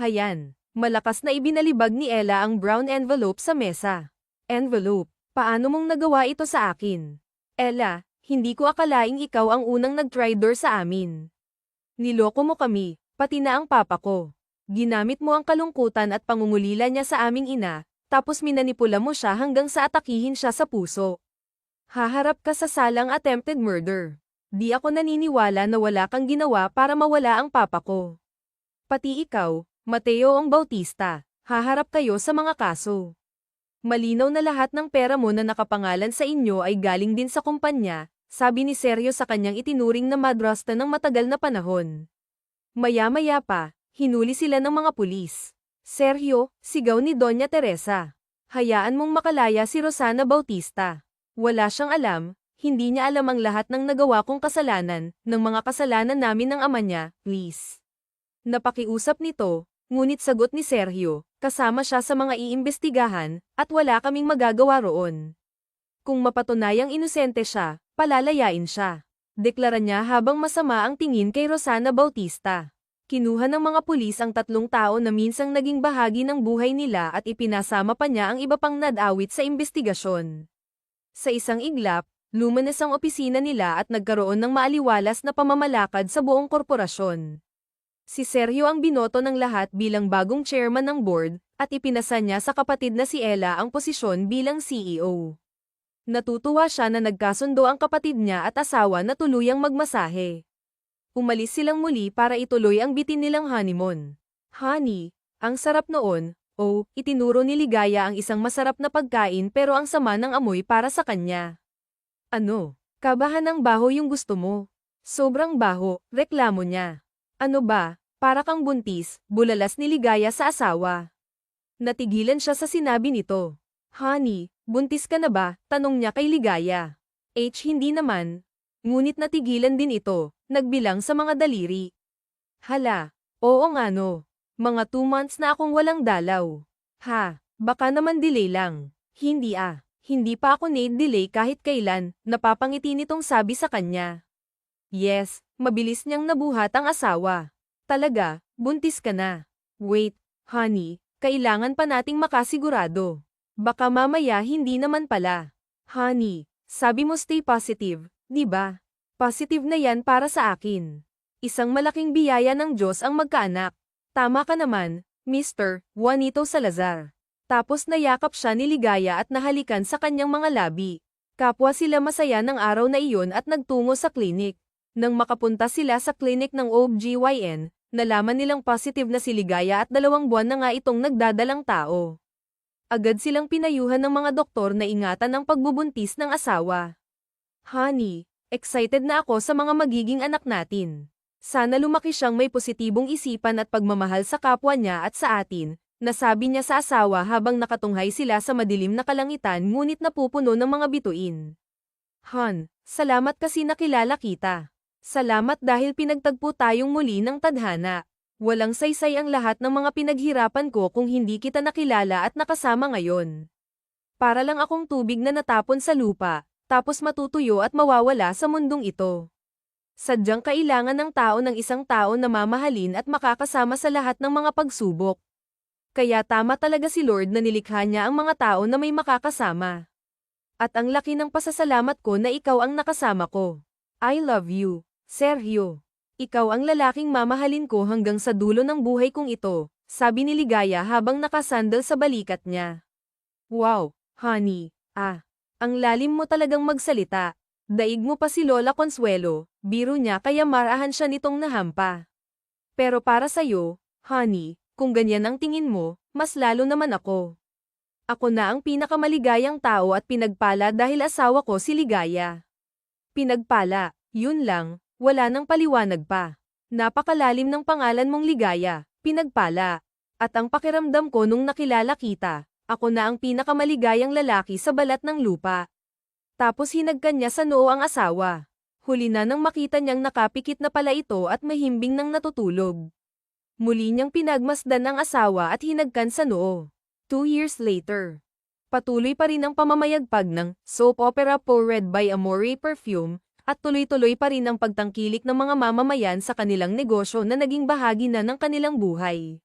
Hayan, malakas na ibinalibag ni Ella ang brown envelope sa mesa. Envelope, paano mong nagawa ito sa akin? Ella, hindi ko akalaing ikaw ang unang nag-traitor sa amin. Niloko mo kami, pati na ang papa ko. Ginamit mo ang kalungkutan at pangungulila niya sa aming ina, tapos minanipula mo siya hanggang sa atakihin siya sa puso. Haharap ka sa salang attempted murder. Di ako naniniwala na wala kang ginawa para mawala ang papa ko. Pati ikaw, Mateo Ong Bautista, haharap kayo sa mga kaso. Malinaw na lahat ng pera mo na nakapangalan sa inyo ay galing din sa kumpanya, sabi ni Sergio sa kanyang itinuring na madrasta ng matagal na panahon. Maya-maya pa, hinuli sila ng mga pulis. Sergio, sigaw ni Doña Teresa. Hayaan mong makalaya si Rosana Bautista. Wala siyang alam, hindi niya alam ang lahat ng nagawa kong kasalanan, ng mga kasalanan namin ng ama niya, please. Napakiusap nito, ngunit sagot ni Sergio, kasama siya sa mga iimbestigahan, at wala kaming magagawa roon. Kung mapatunayang inosente siya, palalayain siya. Deklara niya habang masama ang tingin kay Rosana Bautista. Kinuha ng mga pulis ang 3 tao na minsang naging bahagi ng buhay nila at ipinasama pa niya ang iba pang nadawit sa imbestigasyon. Sa isang iglap, luminas ang opisina nila at nagkaroon ng maaliwalas na pamamalakad sa buong korporasyon. Si Sergio ang binoto ng lahat bilang bagong chairman ng board, at ipinasa niya sa kapatid na si Ella ang posisyon bilang CEO. Natutuwa siya na nagkasundo ang kapatid niya at asawa na tuluyang magmasahe. Umalis silang muli para ituloy ang bitin nilang honeymoon. Honey, ang sarap noon. Oh, itinuro ni Ligaya ang isang masarap na pagkain pero ang sama ng amoy para sa kanya. Ano? Kabahan ng baho yung gusto mo. Sobrang baho, reklamo niya. Ano ba? Para kang buntis, bulalas ni Ligaya sa asawa. Natigilan siya sa sinabi nito. Honey, buntis ka na ba? Tanong niya kay Ligaya. Hindi naman. Ngunit natigilan din ito, nagbilang sa mga daliri. Hala, oo nga no. Mga 2 months na akong walang dalaw. Ha, baka naman delay lang. Hindi hindi pa ako delay kahit kailan, napapangiti nitong sabi sa kanya. Yes, mabilis niyang nabuhat ang asawa. Talaga, buntis ka na. Wait, honey, kailangan pa nating makasigurado. Baka mamaya hindi naman pala. Honey, sabi mo stay positive, di ba? Positive na yan para sa akin. Isang malaking biyaya ng Diyos ang magkaanak. Tama ka naman, Mr. Juanito Salazar. Tapos nayakap siya ni Ligaya at nahalikan sa kanyang mga labi. Kapwa sila masaya ng araw na iyon at nagtungo sa klinik. Nang makapunta sila sa klinik ng OBGYN, nalaman nilang positive na si Ligaya at 2 buwan na nga itong nagdadalang tao. Agad silang pinayuhan ng mga doktor na ingatan ang pagbubuntis ng asawa. Honey, excited na ako sa mga magiging anak natin. Sana lumaki siyang may positibong isipan at pagmamahal sa kapwa niya at sa atin, nasabi niya sa asawa habang nakatunghay sila sa madilim na kalangitan ngunit napupuno ng mga bituin. Han, salamat kasi nakilala kita. Salamat dahil pinagtagpo tayong muli ng tadhana. Walang saysay ang lahat ng mga pinaghirapan ko kung hindi kita nakilala at nakasama ngayon. Para lang akong tubig na natapon sa lupa, tapos matutuyo at mawawala sa mundong ito. Sadyang kailangan ng tao ng isang tao na mamahalin at makakasama sa lahat ng mga pagsubok. Kaya tama talaga si Lord na nilikha niya ang mga tao na may makakasama. At ang laki ng pasasalamat ko na ikaw ang nakasama ko. I love you, Sergio. Ikaw ang lalaking mamahalin ko hanggang sa dulo ng buhay kong ito, sabi ni Ligaya habang nakasandal sa balikat niya. Wow, honey, ang lalim mo talagang magsalita. Daig mo pa si Lola Consuelo, biro niya kaya marahan siya nitong nahampa. Pero para sa'yo, honey, kung ganyan ang tingin mo, mas lalo naman ako. Ako na ang pinakamaligayang tao at pinagpala dahil asawa ko si Ligaya. Pinagpala, yun lang, wala nang paliwanag pa. Napakalalim ng pangalan mong Ligaya, pinagpala. At ang pakiramdam ko nung nakilala kita, ako na ang pinakamaligayang lalaki sa balat ng lupa. Tapos hinagkan niya sa noo ang asawa. Huli na nang makita niyang nakapikit na pala ito at mahimbing nang natutulog. Muli niyang pinagmasdan ang asawa at hinagkan sa noo. 2 years later. Patuloy pa rin ang pamamayagpag ng soap opera Poured by Amore Perfume, at tuloy-tuloy pa rin ang pagtangkilik ng mga mamamayan sa kanilang negosyo na naging bahagi na ng kanilang buhay.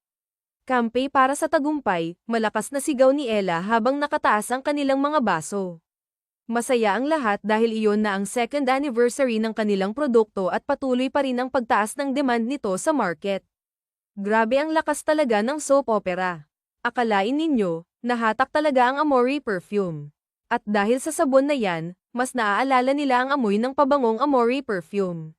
Kampe para sa tagumpay, malakas na sigaw ni Ella habang nakataas ang kanilang mga baso. Masaya ang lahat dahil iyon na ang 2nd anniversary ng kanilang produkto at patuloy pa rin ang pagtaas ng demand nito sa market. Grabe ang lakas talaga ng soap opera. Akalain ninyo, nahatak talaga ang Amore Perfume. At dahil sa sabon na yan, mas naaalala nila ang amoy ng pabangong Amore Perfume.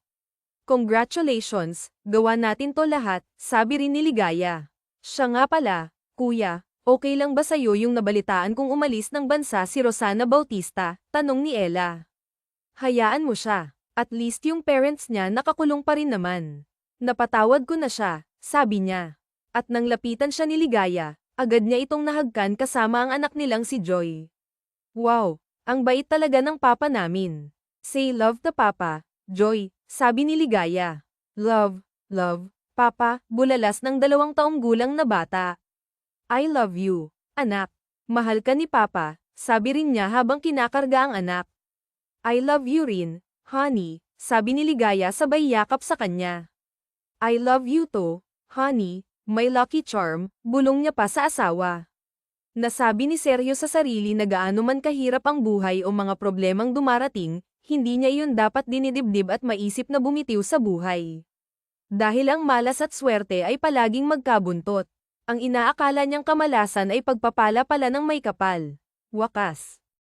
Congratulations, gawa natin to lahat, sabi rin ni Ligaya. Siya nga pala, kuya, okay lang ba sa'yo yung nabalitaan kung umalis ng bansa si Rosana Bautista? Tanong ni Ella. Hayaan mo siya, at least yung parents niya nakakulong pa rin naman. Napatawad ko na siya, sabi niya. At nang lapitan siya ni Ligaya, agad niya itong nahagkan kasama ang anak nilang si Joy. Wow, ang bait talaga ng papa namin. Say love to papa, Joy, sabi ni Ligaya. Love, papa, bulalas ng 2 taong gulang na bata. I love you, anak. Mahal ka ni papa, sabi rin niya habang kinakarga ang anak. I love you rin, honey, sabi ni Ligaya sabay yakap sa kanya. I love you too, honey, my lucky charm, bulong niya pa sa asawa. Nasabi ni Sergio sa sarili na gaano man kahirap ang buhay o mga problemang dumarating, hindi niya iyon dapat dinidibdib at maisip na bumitiw sa buhay. Dahil ang malas at swerte ay palaging magkabuntot. Ang inaakala niyang kamalasan ay pagpapala pala ng may kapal. Wakas.